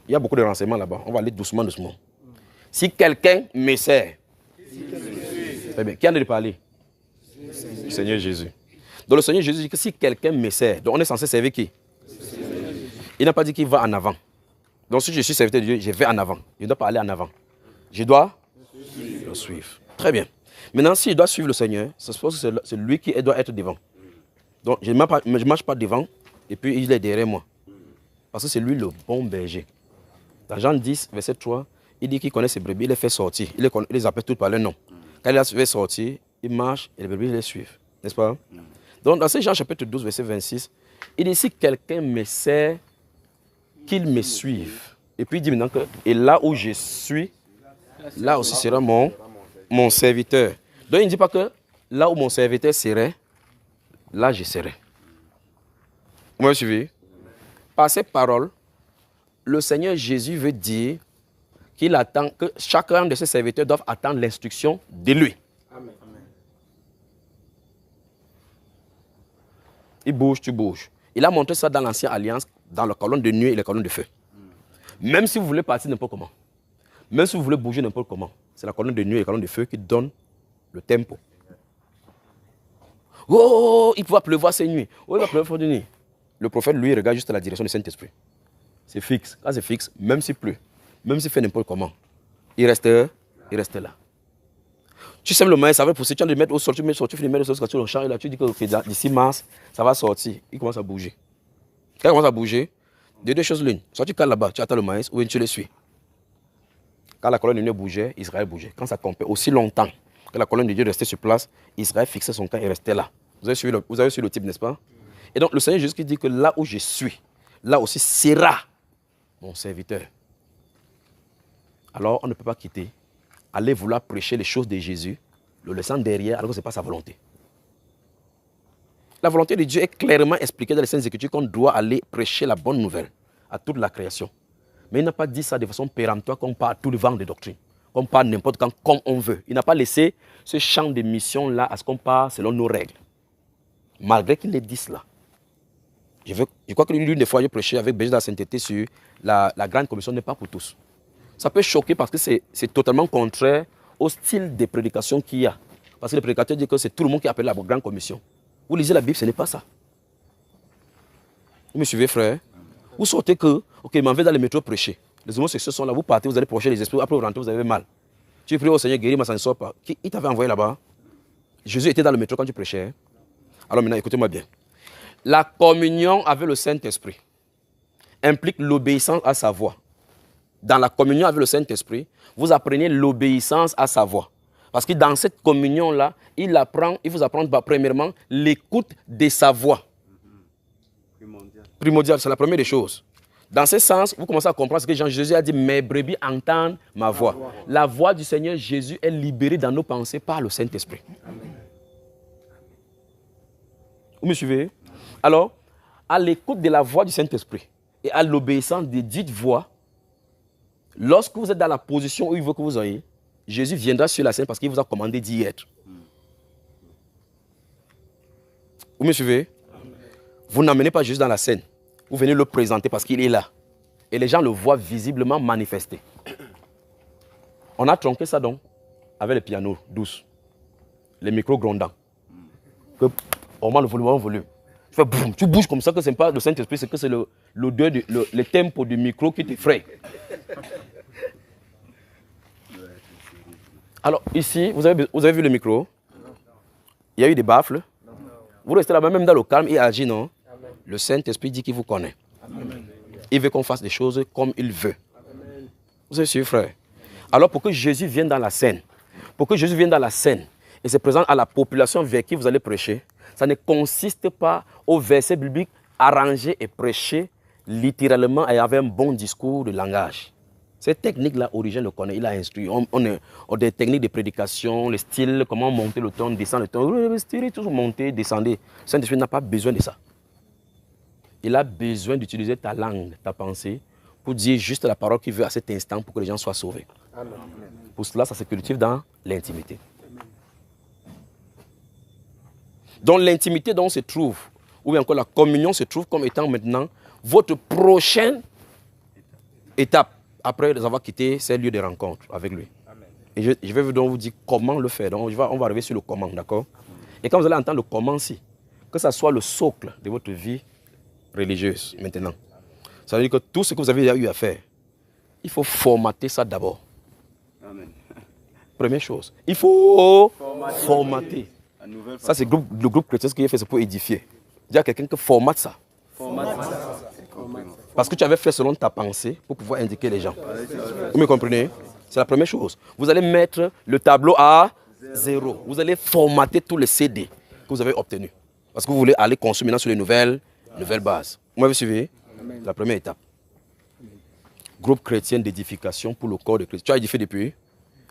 Il y a beaucoup de renseignements là-bas. On va aller doucement, doucement. Si quelqu'un me sert, très bien. Qui en a de parler? Le Seigneur Jésus. Donc le Seigneur Jésus dit que si quelqu'un me sert, donc on est censé servir qui? Il n'a pas dit qu'il va en avant. Donc si je suis serviteur de Dieu, je vais en avant. Je ne dois pas aller en avant. Je dois le suivre. Très bien. Maintenant, si je dois suivre le Seigneur, ça suppose que c'est lui qui doit être devant. Donc je ne marche pas devant et puis il est derrière moi. Parce que c'est lui le bon berger. Dans Jean 10, verset 3, il dit qu'il connaît ses brebis, il les fait sortir. Il les appelle toutes par leur nom. Quand il les fait sortir, il marche et les brebis les suivent. N'est-ce pas? Donc dans ce Jean chapitre 12, verset 26, il dit si quelqu'un me sert, qu'il me suive. Et puis il dit maintenant que et là où je suis, là aussi sera mon serviteur. Donc il ne dit pas que là où mon serviteur serait, là je serai. Vous me suivez? Par ces paroles, le Seigneur Jésus veut dire qu'il attend que chacun de ses serviteurs doit attendre l'instruction de lui. Amen. Il bouge, tu bouges. Il a montré ça dans l'Ancienne Alliance, dans la colonne de nuit et la colonne de feu. Même si vous voulez partir n'importe comment, même si vous voulez bouger n'importe comment, c'est la colonne de nuit et la colonne de feu qui donne le tempo. Oh, il va pleuvoir ces nuits. Oh, il va pleuvoir de nuit. Le prophète, lui, regarde juste la direction du Saint-Esprit. C'est fixe. Quand c'est fixe, même s'il pleut, même s'il fait n'importe comment, il reste là. Tu sèmes le maïs, ça va pousser, tu vas le mettre au sol, tu mets le sol, tu finis de mettre le sol sur le champ, et là tu dis que d'ici mars, ça va sortir. Il commence à bouger. Quand il commence à bouger, de deux choses l'une. Soit tu cales là-bas, tu attends le maïs, ou tu le suis. Quand la colonne de Dieu bougeait, Israël bougeait. Quand ça tombait aussi longtemps que la colonne de Dieu restait sur place, Israël fixait son camp et restait là. Vous avez suivi le type, n'est-ce pas? Et donc le Seigneur Jésus dit que là où je suis, là aussi sera mon serviteur. Alors on ne peut pas quitter, aller vouloir prêcher les choses de Jésus, le laissant derrière alors que ce n'est pas sa volonté. La volonté de Dieu est clairement expliquée dans les Saintes Écritures qu'on doit aller prêcher la bonne nouvelle à toute la création. Mais il n'a pas dit ça de façon péremptoire comme par tout le vent de doctrine. qu'on part n'importe quand, comme on veut. Il n'a pas laissé ce champ de mission-là à ce qu'on part selon nos règles. Malgré qu'il ait dit cela. Je crois que l'une des fois, j'ai prêché avec Béger de la Sainteté sur la grande commission n'est pas pour tous. Ça peut choquer parce que c'est totalement contraire au style de prédication qu'il y a. Parce que le prédicateur dit que c'est tout le monde qui appelle la grande commission. Vous lisez la Bible, ce n'est pas ça. Vous me suivez, frère? Vous sortez que, ok, il m'en va dans le métro prêcher. Les homosexuels sont là, vous partez, vous allez prêcher les esprits, après vous rentrez, vous avez mal. Tu pries au Seigneur, guéris, mais ça ne sort pas. Qui t'avait envoyé là-bas? Jésus était dans le métro quand tu prêchais. Alors maintenant, écoutez-moi bien. La communion avec le Saint-Esprit implique l'obéissance à sa voix. Dans la communion avec le Saint-Esprit, vous apprenez l'obéissance à sa voix. Parce que dans cette communion-là, il vous apprend premièrement l'écoute de sa voix. Primordial, c'est la première des choses. Dans ce sens, vous commencez à comprendre ce que Jésus a dit, mes brebis entendent ma voix. La voix du Seigneur Jésus est libérée dans nos pensées par le Saint-Esprit. Vous me suivez? Alors, à l'écoute de la voix du Saint-Esprit et à l'obéissance de dites voix, lorsque vous êtes dans la position où il veut que vous soyez, Jésus viendra sur la scène parce qu'il vous a commandé d'y être. Vous me suivez? Vous n'amenez pas Jésus dans la scène. Vous venez le présenter parce qu'il est là. Et les gens le voient visiblement manifester. On a tronqué ça donc avec le piano douce, les micros grondants. On augmente le volume. Tu fais boum, tu bouges comme ça que ce n'est pas le Saint-Esprit, c'est que c'est l'odeur, le tempo du micro qui t'effraie. Alors ici, vous avez vu le micro? Il y a eu des baffles. Vous restez là-bas, même dans le calme, il agit, non? Amen. Le Saint-Esprit dit qu'il vous connaît. Amen. Il veut qu'on fasse des choses comme il veut. Amen. Vous êtes sûr, frère? Alors pour que Jésus vienne dans la scène, et se présente à la population vers qui vous allez prêcher, ça ne consiste pas au verset biblique arrangé et prêché littéralement et avec un bon discours de langage. Cette technique-là, Origène le connaît, il a instruit. On a des techniques de prédication, le style, comment monter le ton, descendre le ton. Le style, toujours monter, descendre. Le Saint-Esprit n'a pas besoin de ça. Il a besoin d'utiliser ta langue, ta pensée, pour dire juste la parole qu'il veut à cet instant pour que les gens soient sauvés. Amen. Pour cela, ça se cultive dans l'intimité. Donc l'intimité dont on se trouve, ou bien encore la communion se trouve comme étant maintenant votre prochaine étape après avoir quitté ces lieux de rencontre avec lui. Amen. Et je vais donc vous dire comment le faire. Donc on va arriver sur le comment, d'accord? Et quand vous allez entendre le comment-ci, que ça soit le socle de votre vie religieuse maintenant. Ça veut dire que tout ce que vous avez eu à faire, il faut formater ça d'abord. Amen. Première chose, il faut formater. Ça, c'est le groupe chrétien, ce qu'il a fait, c'est pour édifier. Dire à quelqu'un que formate ça. Parce que tu avais fait selon ta pensée pour pouvoir indiquer les gens. Vous me comprenez? C'est la première chose. Vous allez mettre le tableau à 0. Vous allez formater tous les CD que vous avez obtenus. Parce que vous voulez aller construire maintenant sur les nouvelles bases. Vous m'avez suivi? C'est la première étape. Groupe chrétien d'édification pour le corps de Christ. Tu as édifié depuis?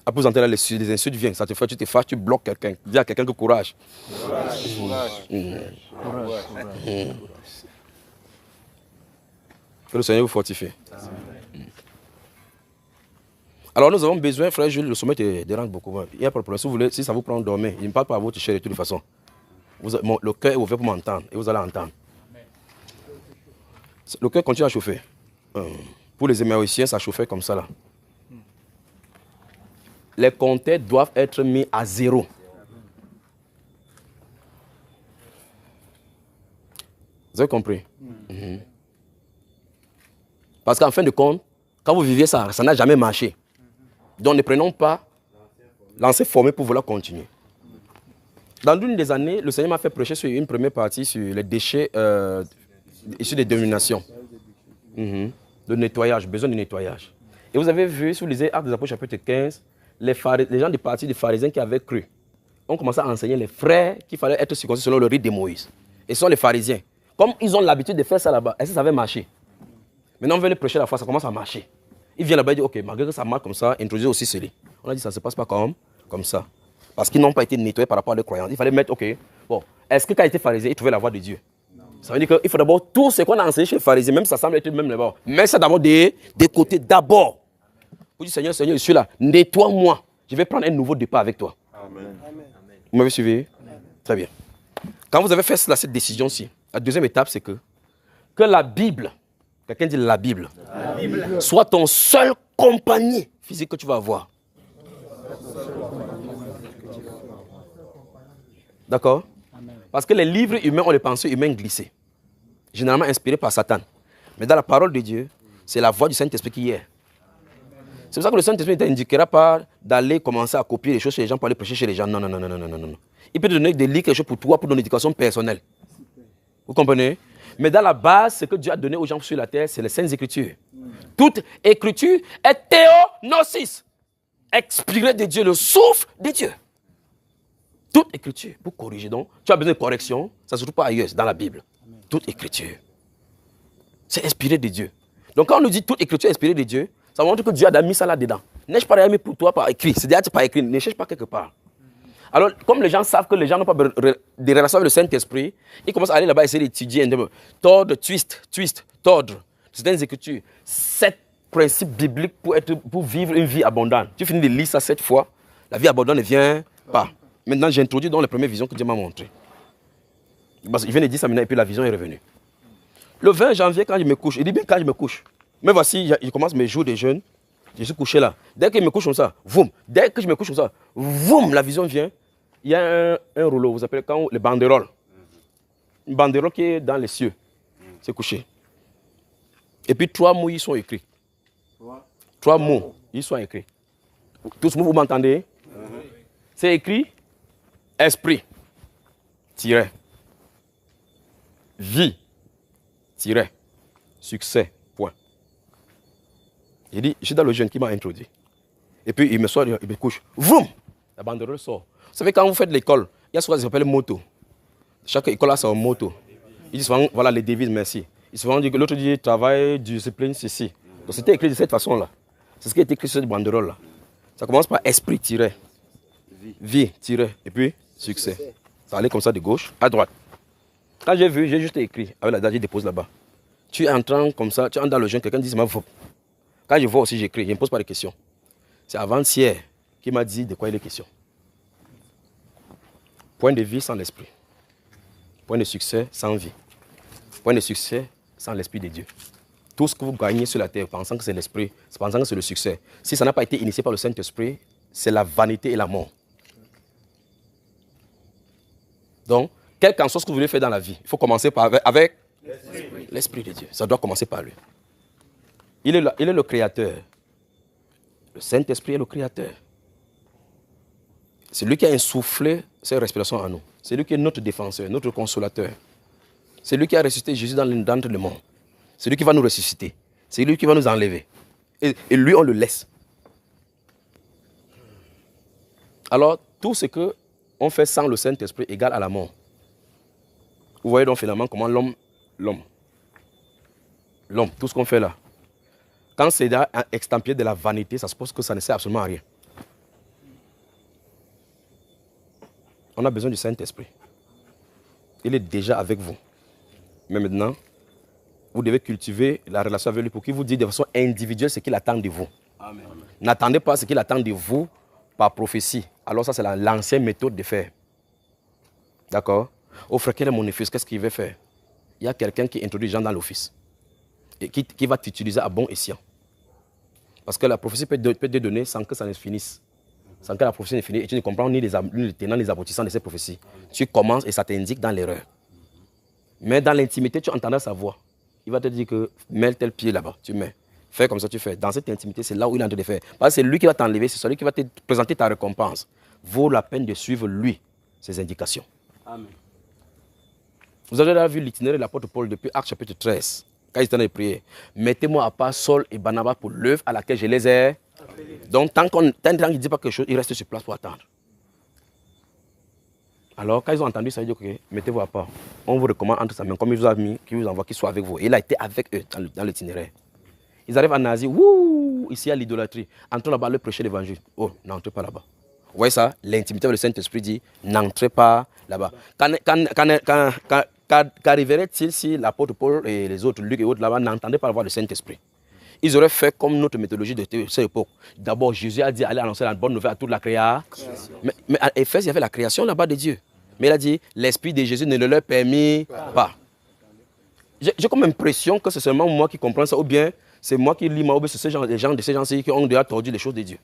Après vous entendez là, les insultes viennent, ça te fait, tu te fâches, tu bloques quelqu'un. Dis à quelqu'un que courage. Que le Seigneur vous fortifie. Alors nous avons besoin, frère Jules, le sommet te dérange beaucoup. Il n'y a pas de problème. Si vous voulez, si ça vous prend dormir, il ne parle pas à votre chair de toute façon. Le cœur est ouvert pour m'entendre et vous allez entendre. Le cœur continue à chauffer. Pour les Émaïciens, ça chauffait comme ça là. Les compteurs doivent être mis à 0. Vous avez compris? Parce qu'en fin de compte, quand vous viviez ça, ça n'a jamais marché. Donc ne prenons pas l'ancien formé pour vouloir continuer. Dans l'une des années, le Seigneur m'a fait prêcher sur une première partie sur les déchets issus des dénominations. Le nettoyage, besoin de nettoyage. Et vous avez vu, si vous lisez Actes des Apôtres chapitre 15, les gens du parti des pharisiens qui avaient cru ont commencé à enseigner les frères qu'il fallait être circoncis selon le rite de Moïse. Et ce sont les pharisiens. Comme ils ont l'habitude de faire ça là-bas, est-ce que ça avait marché? Maintenant, on veut les prêcher la foi, ça commence à marcher. Ils viennent là-bas et disent, ok, malgré que ça marche comme ça, introduisez aussi cela. On a dit, ça ne se passe pas comme ça. Parce qu'ils n'ont pas été nettoyés par rapport à leurs croyances. Il fallait mettre, ok, bon, est-ce que quand ils étaient pharisiens, ils trouvaient la voix de Dieu? Ça veut dire qu'il faut d'abord tout ce qu'on a enseigné chez les pharisiens, même ça semble être même là-bas. Mais ça d'abord des côtés d'abord. Pour dire, Seigneur, Seigneur, je suis là. Nettoie-moi. Je vais prendre un nouveau départ avec toi. Amen. Vous m'avez suivi? Très bien. Quand vous avez fait cette décision-ci, la deuxième étape, c'est que la Bible, quelqu'un dit la Bible, soit ton seul compagnie physique que tu vas avoir. D'accord? Parce que les livres humains ont les pensées humaines glissées, généralement inspirées par Satan. Mais dans la parole de Dieu, c'est la voix du Saint-Esprit qui y est. C'est pour ça que le Saint-Esprit ne t'indiquera pas d'aller commencer à copier les choses chez les gens pour aller prêcher chez les gens. Non, non, non, non, non, non, non. Il peut te donner des livres, quelque chose pour toi, pour ton éducation personnelle. Vous comprenez? Mais dans la base, ce que Dieu a donné aux gens sur la terre, c'est les Saintes Écritures. Toute écriture est théonosis, expirée de Dieu, le souffle de Dieu. Toute écriture, pour corriger. Donc, tu as besoin de correction, ça ne se trouve pas ailleurs, c'est dans la Bible. Toute écriture. C'est inspiré de Dieu. Donc, quand on nous dit toute écriture est inspirée de Dieu, ça montre que Dieu a mis ça là-dedans. N'ai-je pas mis pour toi par écrit? C'est déjà par écrit, ne cherche pas quelque part. Alors, comme les gens savent que les gens n'ont pas de relation avec le Saint-Esprit, ils commencent à aller là-bas essayer d'étudier, tordre, twist, tordre. Certaines écritures. 7 principes bibliques pour vivre une vie abondante. Tu finis de lire ça 7 fois, la vie abondante ne vient pas. Maintenant, j'introduis dans les premières visions que Dieu m'a montrées. Parce qu'il vient de dire ça maintenant et puis la vision est revenue. Le 20 janvier, quand je me couche, il dit bien quand je me couche. Mais voici, je commence mes jours de jeûne. Je suis couché là. Dès que je me couche comme ça, voum. Dès que je me couche comme ça, voum, la vision vient. Il y a un rouleau, vous appelez quand les banderoles. Une banderole qui est dans les cieux. C'est couché. Et puis 3 mots, ils sont écrits. 3 mots, ils sont écrits. Tous vous m'entendez? C'est écrit esprit, tiret, vie, tiret, succès, point. Il dit, je suis dans le jeune qui m'a introduit. Et puis il me sort, il me couche. Vroom! La banderole sort. Vous savez, quand vous faites l'école, il y a ce qu'on appelle moto. Chaque école a son moto. Ils disent souvent, voilà les devises, merci. Ils souvent disent que l'autre dit travail, discipline, ceci. Donc c'était écrit de cette façon-là. C'est ce qui est écrit sur cette banderole-là. Ça commence par esprit tiré, vie tiré, et puis succès. Ça allait comme ça de gauche à droite. Quand j'ai vu, j'ai juste écrit avec la date, j'ai déposé là-bas. Tu es entrant comme ça, tu entres dans le jeûne, quelqu'un dit c'est ma faute. Quand je vois aussi, j'écris, je ne me pose pas de questions. C'est avant-hier qui m'a dit de quoi il est question. Point de vie sans l'esprit. Point de succès sans vie. Point de succès sans l'esprit de Dieu. Tout ce que vous gagnez sur la terre, pensant que c'est l'esprit, pensant que c'est le succès, si ça n'a pas été initié par le Saint-Esprit, c'est la vanité et la mort. Donc, quel qu'en soit ce que vous voulez faire dans la vie, il faut commencer avec l'esprit de Dieu. Ça doit commencer par lui. Il est le créateur. Le Saint-Esprit est le créateur. C'est lui qui a insufflé cette respiration en nous. C'est lui qui est notre défenseur, notre consolateur. C'est lui qui a ressuscité Jésus dans le monde. C'est lui qui va nous ressusciter. C'est lui qui va nous enlever. Et lui, on le laisse. Alors, tout ce qu'on fait sans le Saint-Esprit égale à la mort. Vous voyez donc finalement comment l'homme, tout ce qu'on fait là, quand c'est extempié de la vanité, ça suppose que ça ne sert absolument à rien. On a besoin du Saint-Esprit. Il est déjà avec vous. Mais maintenant, vous devez cultiver la relation avec lui pour qu'il vous dise de façon individuelle ce qu'il attend de vous. N'attendez pas ce qu'il attend de vous par prophétie. Alors ça, c'est l'ancienne méthode de faire. D'accord? Au frère, quel est mon office? Qu'est-ce qu'il veut faire? Il y a quelqu'un qui introduit les gens dans l'office. Et qui va t'utiliser à bon escient. Parce que la prophétie peut te donner sans que ça ne finisse. Sans que la prophétie ne finisse. Et tu ne comprends ni les tenants, ni les aboutissants de cette prophétie. Tu commences et ça t'indique dans l'erreur. Mais dans l'intimité, tu entendras sa voix. Il va te dire que mets tel pied là-bas, tu mets. Fais comme ça, tu fais. Dans cette intimité, c'est là où il est en train de faire. Parce que c'est lui qui va t'enlever, c'est celui qui va te présenter ta récompense. Vaut la peine de suivre lui, ses indications. Amen. Vous avez déjà vu l'itinéraire de l'apôtre Paul depuis Actes chapitre 13. Quand il était en train de prier. Mettez-moi à part Saul et Barnabas pour l'œuvre à laquelle je les ai. Donc tant qu'il ne dit pas quelque chose, il reste sur place pour attendre. Alors, quand ils ont entendu ça, ils disent ok, mettez-vous à part. On vous recommande entre sa main, comme il vous a mis, qu'il vous envoie, qu'il soit avec vous. Et il a été avec eux dans l'itinéraire. Ils arrivent en Asie, wouh, ici à l'idolâtrie. Entrons là-bas, leur prêcher l'évangile. Oh, n'entrez pas là-bas. Vous voyez ça? L'intimité avec le Saint-Esprit dit, n'entrez pas là-bas. Qu'arriverait-il si l'apôtre Paul et les autres, Luc et autres là-bas, n'entendaient pas la voix du Saint-Esprit? ils auraient fait comme notre méthodologie de cette époque. D'abord, Jésus a dit, allez annoncer la bonne nouvelle à toute la création. Mais à Éphèse, il y avait la création là-bas de Dieu. Mais il a dit, l'esprit de Jésus ne le leur permit pas. J'ai comme impression que c'est seulement moi qui comprends ça, ou bien c'est moi qui lis ma, ou bien c'est ces gens-ci qui ont déjà tordu les choses de Dieu.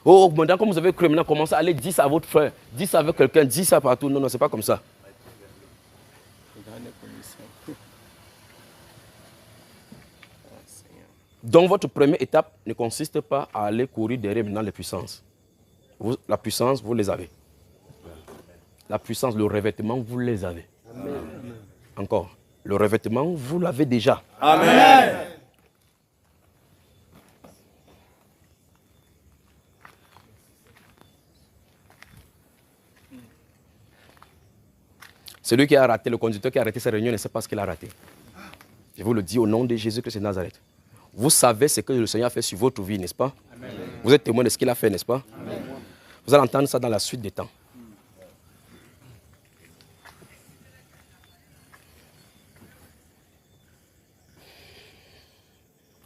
Oh, maintenant, comme vous avez cru, maintenant, commencez à aller dire ça à votre frère, dire ça avec quelqu'un, dire ça partout. Non, non, c'est pas comme ça. Donc, votre première étape ne consiste pas à aller courir derrière maintenant les puissances. La puissance, vous les avez. La puissance, le revêtement, vous les avez. Amen. Encore. Le revêtement, vous l'avez déjà. Amen. Celui qui a raté, le conducteur qui a arrêté sa réunion ne sait pas ce qu'il a raté. Je vous le dis au nom de Jésus-Christ de Nazareth. Vous savez ce que le Seigneur a fait sur votre vie, n'est-ce pas? Amen. Vous êtes témoin de ce qu'il a fait, n'est-ce pas? Amen. Vous allez entendre ça dans la suite des temps.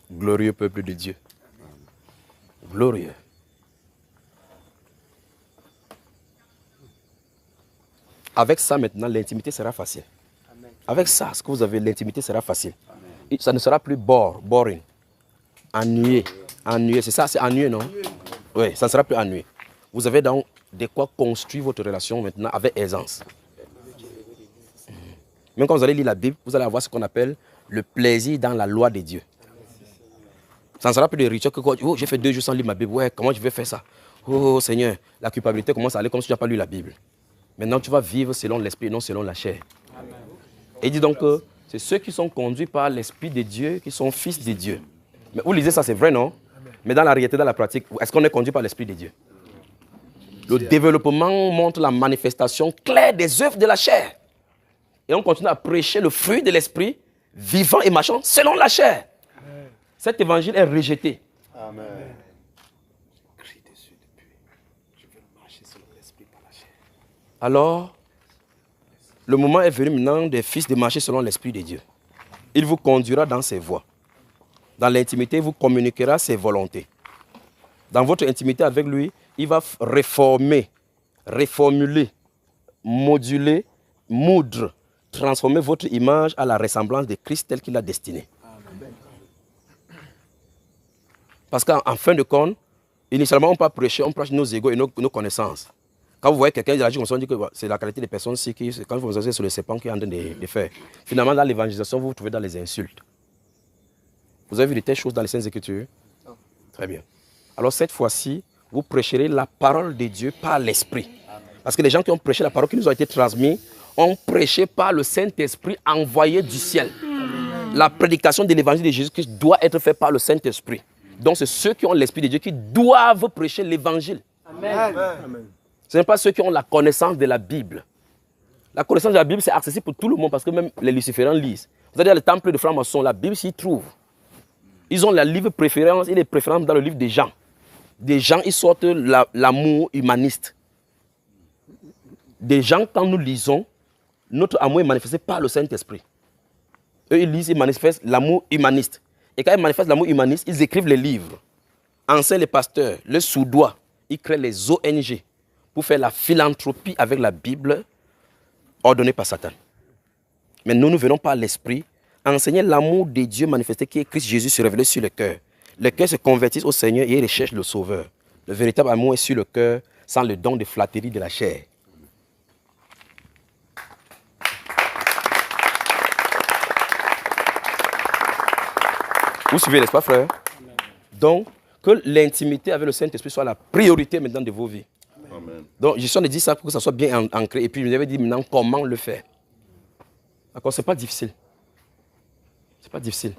Glorieux peuple de Dieu. Glorieux. Avec ça maintenant, l'intimité sera facile. Amen. Avec ça, ce que vous avez, l'intimité sera facile. Amen. Ça ne sera plus boring. Ennuyé. Ennuyé, c'est ça, c'est ennuyé, non? Oui, ça ne sera plus ennuyé. Vous avez donc de quoi construire votre relation maintenant avec aisance. Même quand vous allez lire la Bible, vous allez avoir ce qu'on appelle le plaisir dans la loi de Dieu. Ça ne sera plus de rituel que oh, j'ai fait 2 jours sans lire ma Bible. Ouais, comment je vais faire ça? Oh Seigneur, la culpabilité commence à aller comme si tu n'as pas lu la Bible. Maintenant, tu vas vivre selon l'esprit et non selon la chair. Amen. Et il dit donc que c'est ceux qui sont conduits par l'esprit de Dieu qui sont fils de Dieu. Mais vous lisez ça, c'est vrai, non? Amen. Mais dans la réalité, dans la pratique, est-ce qu'on est conduit par l'esprit de Dieu? Le développement montre la manifestation claire des œuvres de la chair. Et on continue à prêcher le fruit de l'esprit, vivant et marchant selon la chair. Amen. Cet évangile est rejeté. Amen. Alors, le moment est venu maintenant des fils de marcher selon l'Esprit de Dieu. Il vous conduira dans ses voies. Dans l'intimité, il vous communiquera ses volontés. Dans votre intimité avec lui, il va réformer, reformuler, moduler, moudre, transformer votre image à la ressemblance de Christ tel qu'il a destiné. Parce qu'en fin de compte, initialement, on ne peut pas prêcher, on prêche nos égos et nos connaissances. Quand vous voyez quelqu'un réagir, on dit que c'est la qualité des personnes qui, quand vous vous sur le serpent qui est en train de faire. Finalement, dans l'évangélisation, vous vous trouvez dans les insultes. Vous avez vu de telles choses dans les Saintes Écritures? Non. Très bien. Alors cette fois-ci, vous prêcherez la parole de Dieu par l'Esprit. Parce que les gens qui ont prêché la parole qui nous a été transmise, ont prêché par le Saint-Esprit envoyé du ciel. La prédication de l'évangile de Jésus-Christ doit être faite par le Saint-Esprit. Donc c'est ceux qui ont l'Esprit de Dieu qui doivent prêcher l'évangile. Amen. Amen. Ce n'est pas ceux qui ont la connaissance de la Bible. La connaissance de la Bible, c'est accessible pour tout le monde parce que même les lucifériens lisent. Vous allez dans le temple de francs-maçons, la Bible s'y trouve. Ils ont la livre préférence et les préférences dans le livre des gens. Des gens, ils sortent l'amour humaniste. Des gens, quand nous lisons, notre amour est manifesté par le Saint-Esprit. Eux, ils lisent, ils manifestent l'amour humaniste. Et quand ils manifestent l'amour humaniste, ils écrivent les livres. Enseignent les pasteurs, les sous-doigts, ils créent les ONG. Pour faire la philanthropie avec la Bible ordonnée par Satan. Mais nous venons par l'Esprit enseigner l'amour de Dieu manifesté qui est Christ Jésus se révélé sur le cœur. Le cœur se convertit au Seigneur et il recherche le Sauveur. Le véritable amour est sur le cœur sans le don de flatterie de la chair. Vous suivez, n'est-ce pas, frère? Donc, que l'intimité avec le Saint-Esprit soit la priorité maintenant de vos vies. Amen. Donc, je suis en train de dire ça pour que ça soit bien ancré. Et puis, je vous avais dit maintenant comment le faire. D'accord? Ce n'est pas difficile. Ce n'est pas difficile.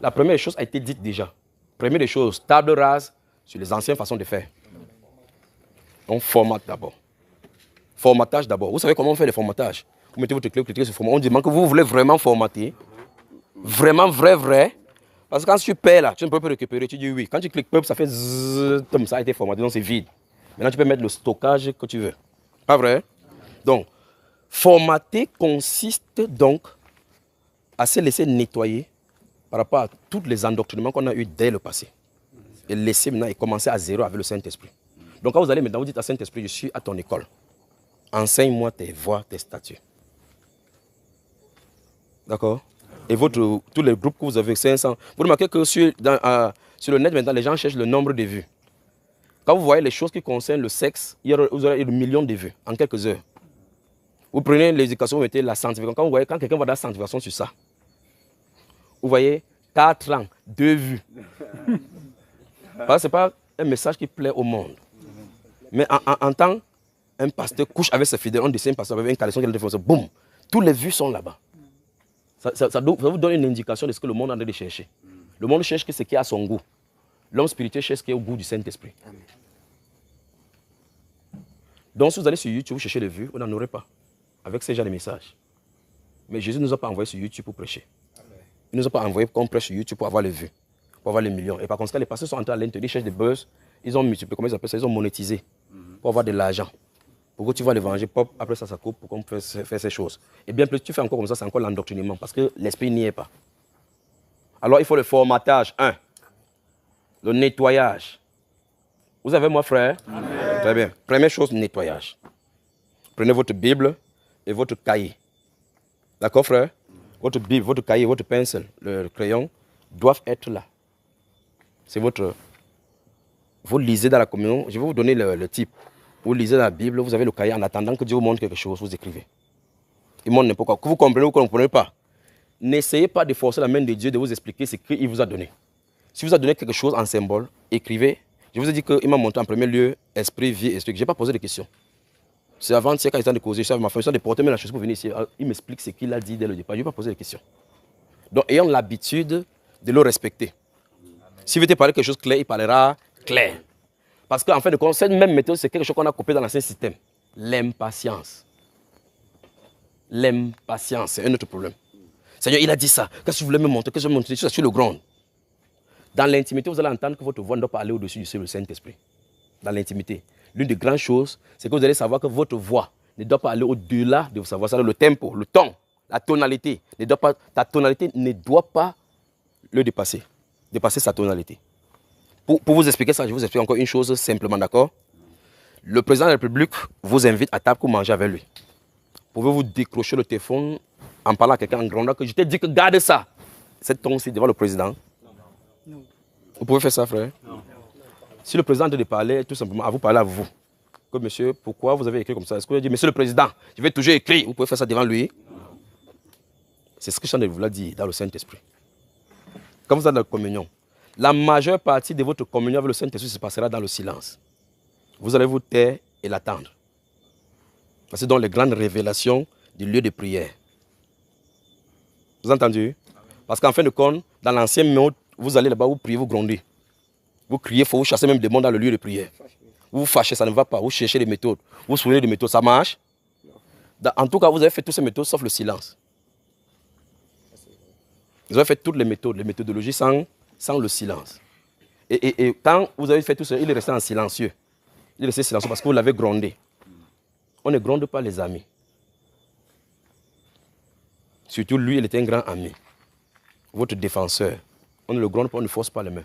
La première chose a été dite déjà. Première des choses, table rase sur les anciennes façons de faire. On formate d'abord. Formatage d'abord. Vous savez comment on fait le formatage? Vous mettez votre clé, vous cliquez sur format. On demande que vous voulez vraiment formater. Vraiment, vrai. Parce que quand tu perds là, tu ne peux pas récupérer. Tu dis oui. Quand tu cliques, ça fait zzz, ça a été formaté, donc c'est vide. Maintenant, tu peux mettre le stockage que tu veux. Pas vrai? Donc, formater consiste donc à se laisser nettoyer par rapport à tous les endoctrinements qu'on a eu dès le passé. Et laisser maintenant et commencer à zéro avec le Saint-Esprit. Donc quand vous allez maintenant, vous dites à Saint-Esprit, je suis à ton école. Enseigne-moi tes voies, tes statuts. D'accord? Et tous les groupes que vous avez, 500. Vous remarquez que sur le net, maintenant, les gens cherchent le nombre de vues. Quand vous voyez les choses qui concernent le sexe, vous aurez des millions de vues en quelques heures. Vous prenez l'éducation, vous mettez la sanctification. Quand vous voyez, quand quelqu'un va dans la sanctification sur ça, vous voyez 4 ans, 2 vues. Parce que ce n'est pas un message qui plaît au monde. Mais en tant qu'un pasteur couche avec ses fidèles, on dessine un pasteur avec une caleçon qui est boum, tous les vues sont là-bas. Ça vous donne une indication de ce que le monde est en train de chercher. Le monde cherche ce qui est à son goût. L'homme spirituel cherche ce qui est au goût du Saint-Esprit. Donc si vous allez sur YouTube, vous cherchez les vues, vous n'en aurez pas. Avec ces genres de messages. Mais Jésus ne nous a pas envoyé sur YouTube pour prêcher. Il ne nous a pas envoyé qu'on prêche sur YouTube pour avoir les vues, pour avoir les millions. Et par conséquent, les pasteurs sont entrés à l'intérieur, ils cherchent des buzz, ils ont multiplié, comment ils appellent ça, ils ont monétisé pour avoir de l'argent. Pour que tu vois l'évangile, pop, après ça coupe pour qu'on puisse faire ces choses. Et bien plus, tu fais encore comme ça, c'est encore l'endoctrinement, parce que l'esprit n'y est pas. Alors il faut le formatage, le nettoyage. Vous avez moi, frère? Amen. Très bien. Première chose, nettoyage. Prenez votre Bible et votre cahier. D'accord, frère? Votre Bible, votre cahier, votre pinceau, le crayon doivent être là. C'est votre... Vous lisez dans la communion, je vais vous donner le type. Vous lisez la Bible, vous avez le cahier, en attendant que Dieu vous montre quelque chose, vous écrivez. Il montre n'importe quoi. Que vous comprenez ou que vous ne comprenez pas. N'essayez pas de forcer la main de Dieu de vous expliquer ce qu'il vous a donné. Si vous a donné quelque chose en symbole, écrivez. Je vous ai dit qu'il m'a montré en premier lieu esprit, vie, esprit. Je n'ai pas posé de questions. C'est avant-hier quand il était de causer, je savais ma fonction de porter la chose pour venir ici. Il m'explique ce qu'il a dit dès le départ. Je n'ai pas posé de questions. Donc, ayons l'habitude de le respecter. S'il veut te parler quelque chose de clair, il parlera clair. Parce qu'en fait, cette même méthode, c'est quelque chose qu'on a copié dans l'ancien système. L'impatience. L'impatience, c'est un autre problème. Seigneur, il a dit ça. Qu'est-ce que vous voulez me montrer? Qu'est-ce que je vais me montrer? Je suis sur le grand. Dans l'intimité, vous allez entendre que votre voix ne doit pas aller au-dessus du Saint-Esprit. Dans l'intimité. L'une des grandes choses, c'est que vous allez savoir que votre voix ne doit pas aller au-delà de savoir ça. Le tempo, le ton, la tonalité. Ta tonalité ne doit pas le dépasser. Dépasser sa tonalité. Pour vous expliquer ça, je vous explique encore une chose simplement, d'accord? Le président de la République vous invite à table pour manger avec lui. Pouvez-vous décrocher le téléphone en parlant à quelqu'un en grandeur que je t'ai dit que garde ça. Cette ton-ci devant le président. Non. Vous pouvez faire ça, frère? Non. Si le président de parler, tout simplement, à vous parler à vous. Que monsieur, pourquoi vous avez écrit comme ça? Est-ce que vous dites, monsieur le président, je vais toujours écrire. Vous pouvez faire ça devant lui? C'est ce que je vous l'ai dit dans le Saint-Esprit. Quand vous êtes dans la communion, la majeure partie de votre communion avec le Saint-Esprit se passera dans le silence. Vous allez vous taire et l'attendre. C'est dans les grandes révélations du lieu de prière. Vous avez entendu? Parce qu'en fin de compte, dans l'ancien mode, vous allez là-bas, vous priez, vous grondez. Vous criez, il faut vous chasser même des démons dans le lieu de prière. Vous vous fâchez, ça ne va pas. Vous cherchez des méthodes. Vous vous souvenez des méthodes, ça marche? En tout cas, vous avez fait toutes ces méthodes sauf le silence. Vous avez fait toutes les méthodologies sans le silence. Et quand vous avez fait tout ça, il est resté en silencieux. Il est resté silencieux parce que vous l'avez grondé. On ne gronde pas les amis. Surtout lui, il était un grand ami. Votre défenseur. On ne le gronde pas, on ne force pas les mains.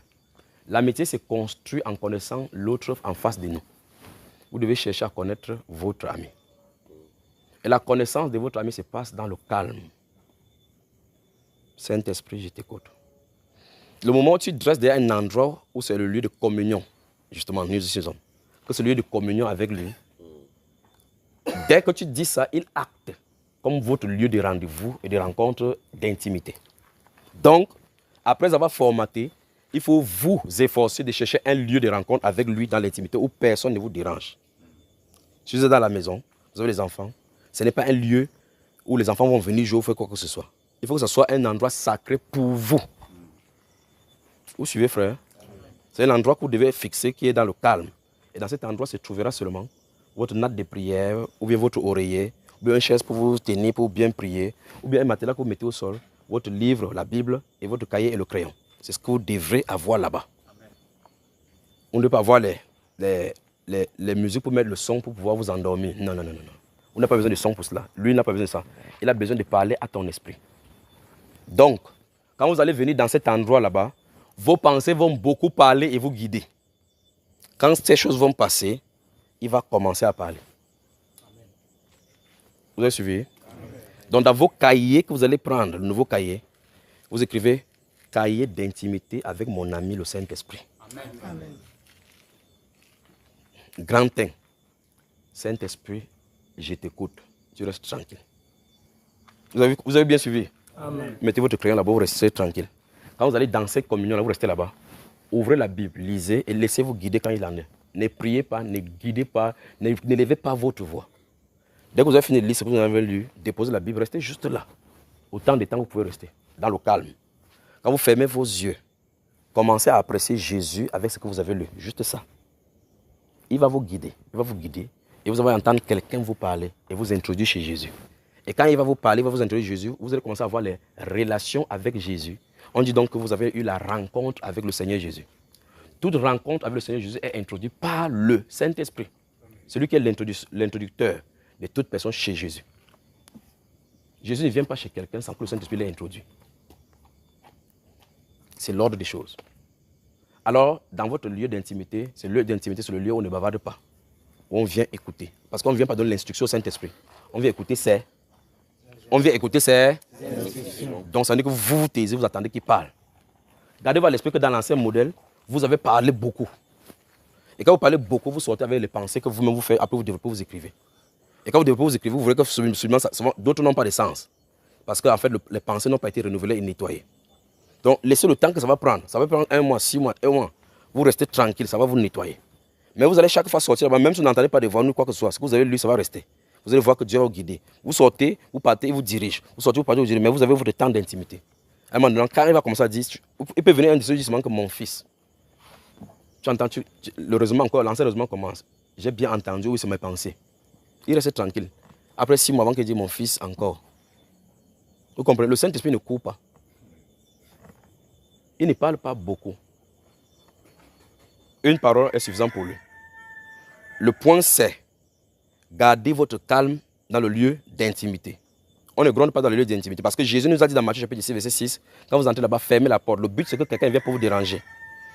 L'amitié se construit en connaissant l'autre en face de nous. Vous devez chercher à connaître votre ami. Et la connaissance de votre ami se passe dans le calme. Saint-Esprit, je t'écoute. Le moment où tu dresses derrière un endroit où c'est le lieu de communion, justement, nous ici sommes, que c'est le lieu de communion avec lui, dès que tu dis ça, il acte comme votre lieu de rendez-vous et de rencontre d'intimité. Donc, après avoir formaté, il faut vous efforcer de chercher un lieu de rencontre avec lui dans l'intimité où personne ne vous dérange. Si vous êtes dans la maison, vous avez les enfants, ce n'est pas un lieu où les enfants vont venir jouer ou faire quoi que ce soit. Il faut que ce soit un endroit sacré pour vous. Vous suivez, frère? C'est un endroit que vous devez fixer qui est dans le calme. Et dans cet endroit se trouvera seulement votre natte de prière, ou bien votre oreiller, ou bien une chaise pour vous tenir, pour bien prier, ou bien un matelas que vous mettez au sol, votre livre, la Bible, et votre cahier et le crayon. C'est ce que vous devrez avoir là-bas. On ne peut pas avoir les musiques pour mettre le son pour pouvoir vous endormir. Non, non, non, non. On n'a pas besoin de son pour cela. Lui n'a pas besoin de ça. Il a besoin de parler à ton esprit. Donc, quand vous allez venir dans cet endroit là-bas, vos pensées vont beaucoup parler et vous guider. Quand ces choses vont passer, il va commencer à parler. Vous avez suivi? Donc dans vos cahiers que vous allez prendre, le nouveau cahier, vous écrivez cahier d'intimité avec mon ami le Saint-Esprit. Amen. Grand 1. Saint-Esprit, je t'écoute. Tu restes tranquille. Vous avez bien suivi? Amen. Mettez votre crayon là-bas, vous restez tranquille. Quand vous allez dans cette communion-là, vous restez là-bas. Ouvrez la Bible, lisez et laissez-vous guider quand il en est. Ne priez pas, ne guidez pas, n'élevez pas votre voix. Dès que vous avez fini de lire ce que vous avez lu, déposez la Bible, restez juste là. Autant de temps que vous pouvez rester, dans le calme. Quand vous fermez vos yeux, commencez à apprécier Jésus avec ce que vous avez lu. Juste ça. Il va vous guider, et vous allez entendre quelqu'un vous parler et vous introduire chez Jésus. Et quand il va vous parler, il va vous introduire Jésus, vous allez commencer à avoir les relations avec Jésus. On dit donc que vous avez eu la rencontre avec le Seigneur Jésus. Toute rencontre avec le Seigneur Jésus est introduite par le Saint-Esprit. Celui qui est l'introducteur de toute personne chez Jésus. Jésus ne vient pas chez quelqu'un sans que le Saint-Esprit l'ait introduit. C'est l'ordre des choses. Alors, dans votre lieu d'intimité, c'est le lieu où on ne bavarde pas. Où on vient écouter. Parce qu'on ne vient pas donner l'instruction au Saint-Esprit. On vient écouter ses. Donc, ça veut dire que vous vous taisez, vous attendez qu'il parle. Gardez-vous à l'esprit que dans l'ancien modèle, vous avez parlé beaucoup. Et quand vous parlez beaucoup, vous sortez avec les pensées que vous-même vous faites, après vous développez, vous écrivez. Et quand vous développez, vous écrivez, vous voyez que d'autres n'ont pas de sens. Parce qu'en fait, les pensées n'ont pas été renouvelées et nettoyées. Donc, laissez le temps que ça va prendre. Ça va prendre 1 mois, 6 mois, 1 mois. Vous restez tranquille, ça va vous nettoyer. Mais vous allez chaque fois sortir là-bas, même si vous n'entendez pas de voix ou quoi que ce soit, ce que vous avez lu, ça va rester. Vous allez voir que Dieu va vous guider. Vous sortez, vous partez, il vous dirige. Vous sortez, vous partez, vous dirige, mais vous avez votre temps d'intimité. À un moment donné, quand il va commencer à dire, il peut venir un de ceux qui se que mon fils. Tu entends, le raisonnement encore, l'ancien raisonnement commence. J'ai bien entendu, oui, c'est mes pensées. Il reste tranquille. Après 6 mois avant qu'il dise mon fils encore. Vous comprenez, le Saint-Esprit ne court pas. Il ne parle pas beaucoup. Une parole est suffisante pour lui. Le point c'est, gardez votre calme dans le lieu d'intimité. On ne gronde pas dans le lieu d'intimité. Parce que Jésus nous a dit dans Matthieu chapitre 6, verset 6, quand vous entrez là-bas, fermez la porte. Le but c'est que quelqu'un vienne pour vous déranger.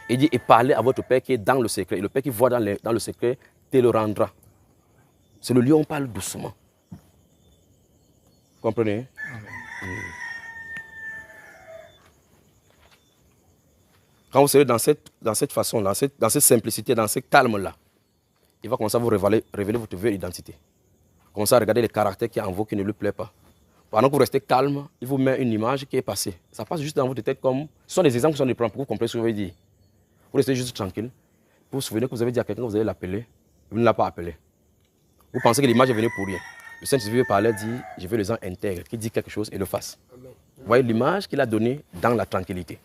Il dit, et parlez à votre Père qui est dans le secret. Et le Père qui voit dans le secret, te le rendra. C'est le lieu où on parle doucement. Vous comprenez? Quand vous serez dans cette façon, dans cette simplicité, dans ce calme-là, il va commencer à vous révéler votre vraie identité. Commencez à regarder les caractères qui sont en vous qui ne lui plaît pas. Pendant que vous restez calme, il vous met une image qui est passée. Ça passe juste dans votre tête comme... Ce sont des exemples qui sont des plans pour que vous compreniez ce que je veux dire. Vous restez juste tranquille. Vous vous souvenez que vous avez dit à quelqu'un que vous allez l'appeler. Vous ne l'avez pas appelé. Vous pensez que l'image est venue pour rien. Le Saint-Esprit parlait, dit, je veux les gens intègres, qui dit quelque chose et le fasse. Vous voyez l'image qu'il a donnée dans la tranquillité.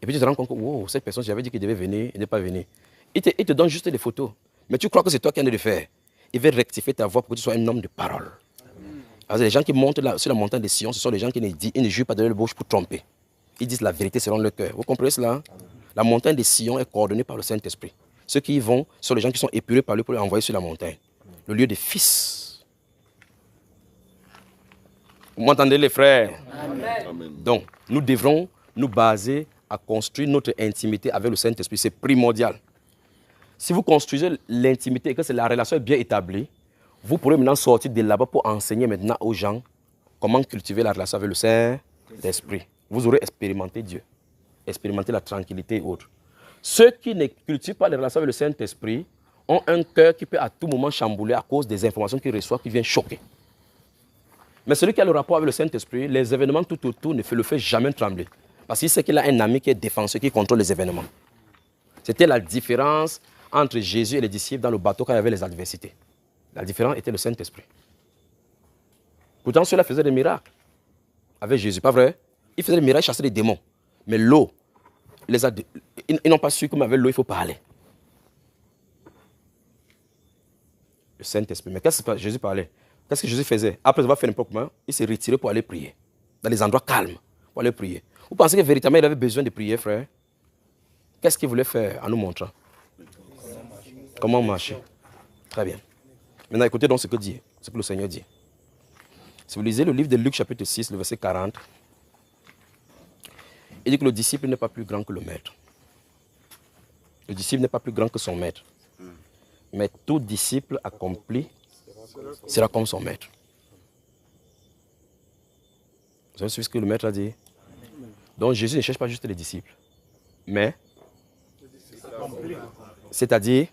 Et puis tu te rends compte que wow, cette personne, j'avais dit qu'il devait venir, il n'est pas venu. Il te donne juste des photos. Mais tu crois que c'est toi qui en es de faire. Il veut rectifier ta voix pour que tu sois un homme de parole. Alors, les gens qui montent sur la montagne de Sion, ce sont les gens qui ne jurent pas de leur bouche pour tromper. Ils disent la vérité selon leur cœur. Vous comprenez cela? La montagne de Sion est coordonnée par le Saint-Esprit. Ceux qui y vont sont les gens qui sont épurés par lui pour les envoyer sur la montagne. Le lieu des fils. Vous m'entendez les frères? Amen. Donc, nous devrons nous baser à construire notre intimité avec le Saint-Esprit. C'est primordial. Si vous construisez l'intimité et que la relation est bien établie, vous pourrez maintenant sortir de là-bas pour enseigner maintenant aux gens comment cultiver la relation avec le Saint-Esprit. Vous aurez expérimenté Dieu, expérimenté la tranquillité et autres. Ceux qui ne cultivent pas les relations avec le Saint-Esprit ont un cœur qui peut à tout moment chambouler à cause des informations qu'ils reçoivent qui viennent choquer. Mais celui qui a le rapport avec le Saint-Esprit, les événements tout autour ne le fait jamais trembler. Parce qu'il sait qu'il a un ami qui est défenseur, qui contrôle les événements. C'était la différence entre Jésus et les disciples dans le bateau quand il y avait les adversités. La différence était le Saint-Esprit. Pourtant, ceux-là faisaient des miracles avec Jésus, pas vrai? Ils faisaient des miracles, chassaient des démons. Mais l'eau, ils n'ont pas su comment avec l'eau il faut parler. Le Saint-Esprit. Mais qu'est-ce que Jésus parlait? Qu'est-ce que Jésus faisait? Après avoir fait n'importe quoi, il s'est retiré pour aller prier. Dans les endroits calmes, pour aller prier. Vous pensez que véritablement il avait besoin de prier, frère? Qu'est-ce qu'il voulait faire en nous montrant? Comment marcher? Très bien. Maintenant, écoutez donc ce que le Seigneur dit. Si vous lisez le livre de Luc, chapitre 6, le verset 40, Il dit que le disciple n'est pas plus grand que le maître. Le disciple n'est pas plus grand que son maître. Mais tout disciple accompli sera comme son maître. Vous avez suivi ce que le maître a dit? Donc Jésus ne cherche pas juste les disciples, mais c'est-à-dire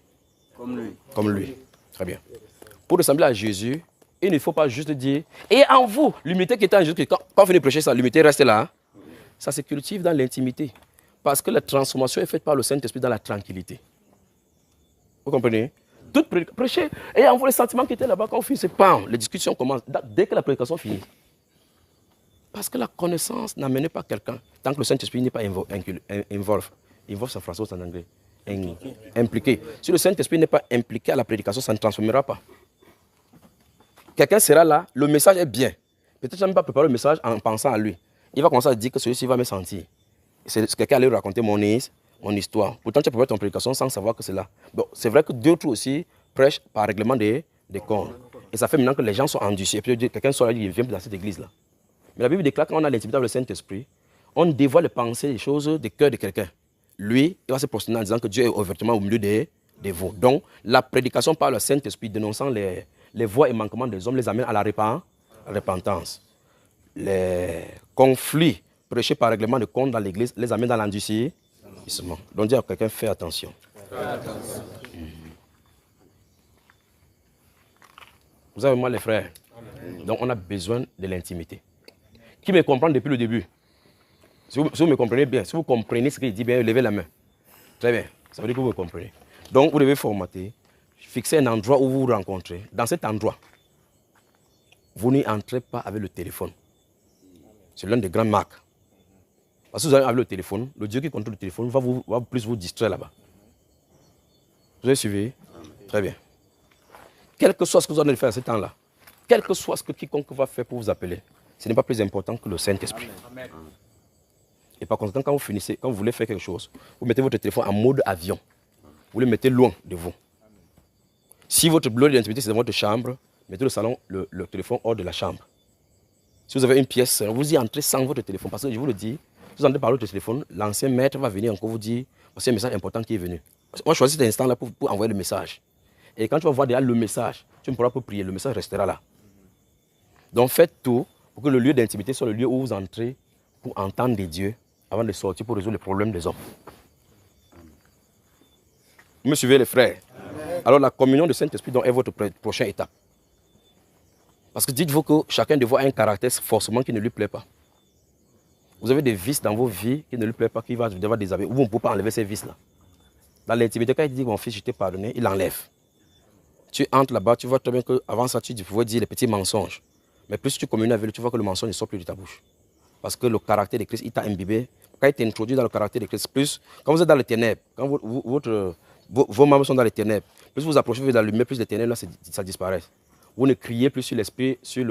comme lui. Très bien. Pour ressembler à Jésus, il ne faut pas juste dire et en vous, l'humilité qui était en Jésus, quand vous venez prêcher ça, l'humilité reste là. Ça se cultive dans l'intimité. Parce que la transformation est faite par le Saint-Esprit dans la tranquillité. Vous comprenez? Tout prêcher. Et en vous, les sentiments qui étaient là-bas, quand on finit, c'est pas. Les discussions commencent dès que la prédication finit. Parce que la connaissance n'amène pas quelqu'un, tant que le Saint-Esprit n'est pas involve, c'est français ou en anglais, impliqué. Si le Saint-Esprit n'est pas impliqué à la prédication, ça ne transformera pas. Quelqu'un sera là, le message est bien. Peut-être que je n'ai même pas préparé le message en pensant à lui. Il va commencer à dire que celui-ci va me sentir. Quelqu'un allait raconter mon histoire. Pourtant, tu as préparé ton prédication sans savoir que c'est là. Bon, c'est vrai que d'autres aussi prêchent par règlement des comptes. Et ça fait maintenant que les gens sont endurcis. Et puis quelqu'un sort là, il vient dans cette église-là. Mais la Bible déclare que quand on a l'intimité avec le Saint-Esprit, on dévoile les pensées, les choses, des cœurs de quelqu'un. Lui, il va se prosterner en disant que Dieu est ouvertement au milieu de vous. Donc, la prédication par le Saint-Esprit dénonçant les voies et manquements des hommes les amène à la repentance. Les conflits prêchés par règlement de compte dans l'église les amènent dans l'endurcissement. Donc, dire à quelqu'un, fais attention. Vous avez moi les frères. Donc, on a besoin de l'intimité. Qui me comprend depuis le début? Si vous me comprenez bien, si vous comprenez ce qu'il dit bien, levez la main. Très bien, ça veut dire que vous me comprenez. Donc, vous devez formater, fixer un endroit où vous vous rencontrez. Dans cet endroit, vous n'y entrez pas avec le téléphone. C'est l'un des grandes marques. Parce que vous allez avec le téléphone, le Dieu qui contrôle le téléphone va plus vous distraire là-bas. Vous avez suivi? Très bien. Quel que soit ce que vous allez faire à ce temps-là, quel que soit ce que quiconque va faire pour vous appeler, ce n'est pas plus important que le Saint-Esprit. Et par conséquent, quand vous finissez, quand vous voulez faire quelque chose, vous mettez votre téléphone en mode avion. Vous le mettez loin de vous. Si votre lieu d'intimité, c'est dans votre chambre, mettez le téléphone hors de la chambre. Si vous avez une pièce, vous y entrez sans votre téléphone. Parce que je vous le dis, si vous entrez par votre téléphone, l'ancien maître va venir encore vous dire, c'est un message important qui est venu. Moi, je choisis cet instant-là pour envoyer le message. Et quand tu vas voir déjà le message, tu ne pourras pas prier, le message restera là. Donc faites tout pour que le lieu d'intimité soit le lieu où vous entrez pour entendre des dieux avant de sortir pour résoudre les problèmes des hommes. Vous me suivez les frères? Alors la communion du Saint-Esprit est votre prochaine étape. Parce que dites-vous que chacun de vous a un caractère forcément qui ne lui plaît pas. Vous avez des vices dans vos vies qui ne lui plaît pas, qui va devoir déshabiller. Ou vous ne pouvez pas enlever ces vices-là. Dans l'intimité, quand il dit mon fils, je t'ai pardonné, il enlève. Tu entres là-bas, tu vois très bien qu'avant ça, tu pouvais dire les petits mensonges. Mais plus tu communies avec lui, tu vois que le mensonge ne sort plus de ta bouche. Parce que le caractère de Christ, il t'a imbibé. Quand il t'introduit dans le caractère de Christ, plus, quand vous êtes dans les ténèbres, quand vos membres sont dans les ténèbres, plus vous approchez de la lumière, plus les ténèbres, là, ça disparaît. Vous ne criez plus sur l'esprit, sur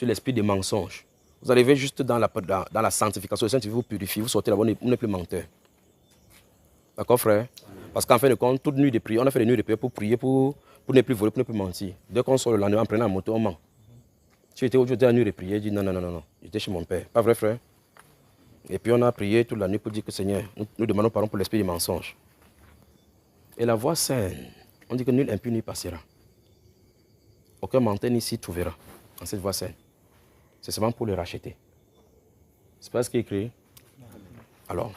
l'esprit des mensonges. Vous arrivez juste dans la sanctification. Le Saint-Esprit vous purifie, vous sortez là-bas, vous n'êtes plus menteur. D'accord, frère? Parce qu'en fin de compte, toute nuit de prière, on a fait des nuits de prière pour prier, pour ne plus voler, pour ne plus mentir. Dès qu'on sort le lendemain en prenant la moto, on ment. Tu étais aujourd'hui à la nuit de prière, dis non, j'étais chez mon père. Pas vrai, frère? Et puis on a prié toute la nuit pour dire que Seigneur, nous demandons pardon pour l'esprit du mensonge. Et la voix saine, on dit que nul impuni passera. Aucun menteur n'ici trouvera dans cette voie saine. C'est seulement pour le racheter. C'est pas ce qui est écrit. Alors,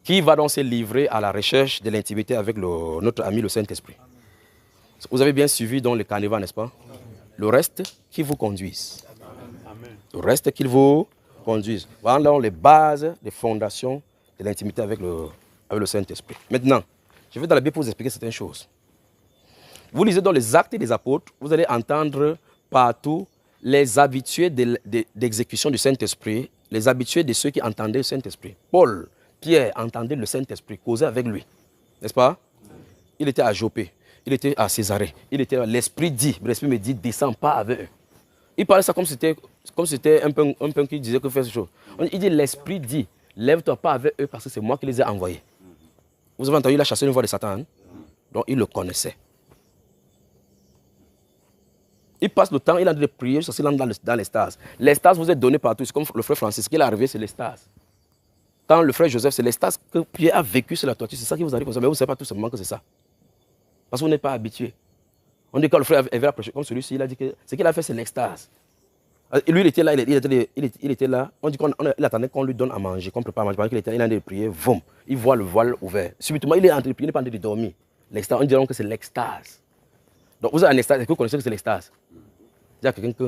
qui va donc se livrer à la recherche de l'intimité avec notre ami le Saint-Esprit? Vous avez bien suivi donc le carnaval, n'est-ce pas? Le reste, qui vous conduise. Le reste, qu'il vous conduise. Voilà donc les bases, les fondations de l'intimité avec le Saint-Esprit. Maintenant, je vais dans la Bible pour vous expliquer certaines choses. Vous lisez dans les Actes des Apôtres, vous allez entendre partout les habitués d'exécution du Saint-Esprit, les habitués de ceux qui entendaient le Saint-Esprit. Paul, Pierre entendait le Saint-Esprit, causait avec lui. N'est-ce pas? Il était à Jopé, il était à Césarée, l'Esprit me dit, descends pas avec eux. Il parlait ça comme c'était un peu qui disait que fais cette chose. Il dit, l'Esprit dit, lève-toi pas avec eux parce que c'est moi qui les ai envoyés. Vous avez entendu, il a chassé une voix de Satan, hein? Donc il le connaissait. Il passe le temps, il a de prier, il entre dans les stases. Les stases vous êtes donnés partout. C'est comme le frère Francis, ce qui est arrivé, c'est les stases. quand le frère Joseph, c'est l'extase que Pierre a vécu sur la toiture, c'est ça qui vous arrive comme ça. Mais vous ne savez pas tout simplement que c'est ça. Parce que vous n'êtes pas habitué. On dit quand le frère avait approché comme celui-ci, il a dit que ce qu'il a fait, c'est l'extase. Et lui, il était là, il était là. On dit qu'il attendait qu'on lui donne à manger, qu'on prépare à manger. Pendant qu'il était là, il est en train de prier, boum, il voit le voile ouvert. Subitement, il est en train de prier, il n'est pas en train de dormir. L'extase, on dirait que c'est l'extase. Donc vous avez un extase, est-ce que vous connaissez que c'est l'extase? Il y a quelqu'un que...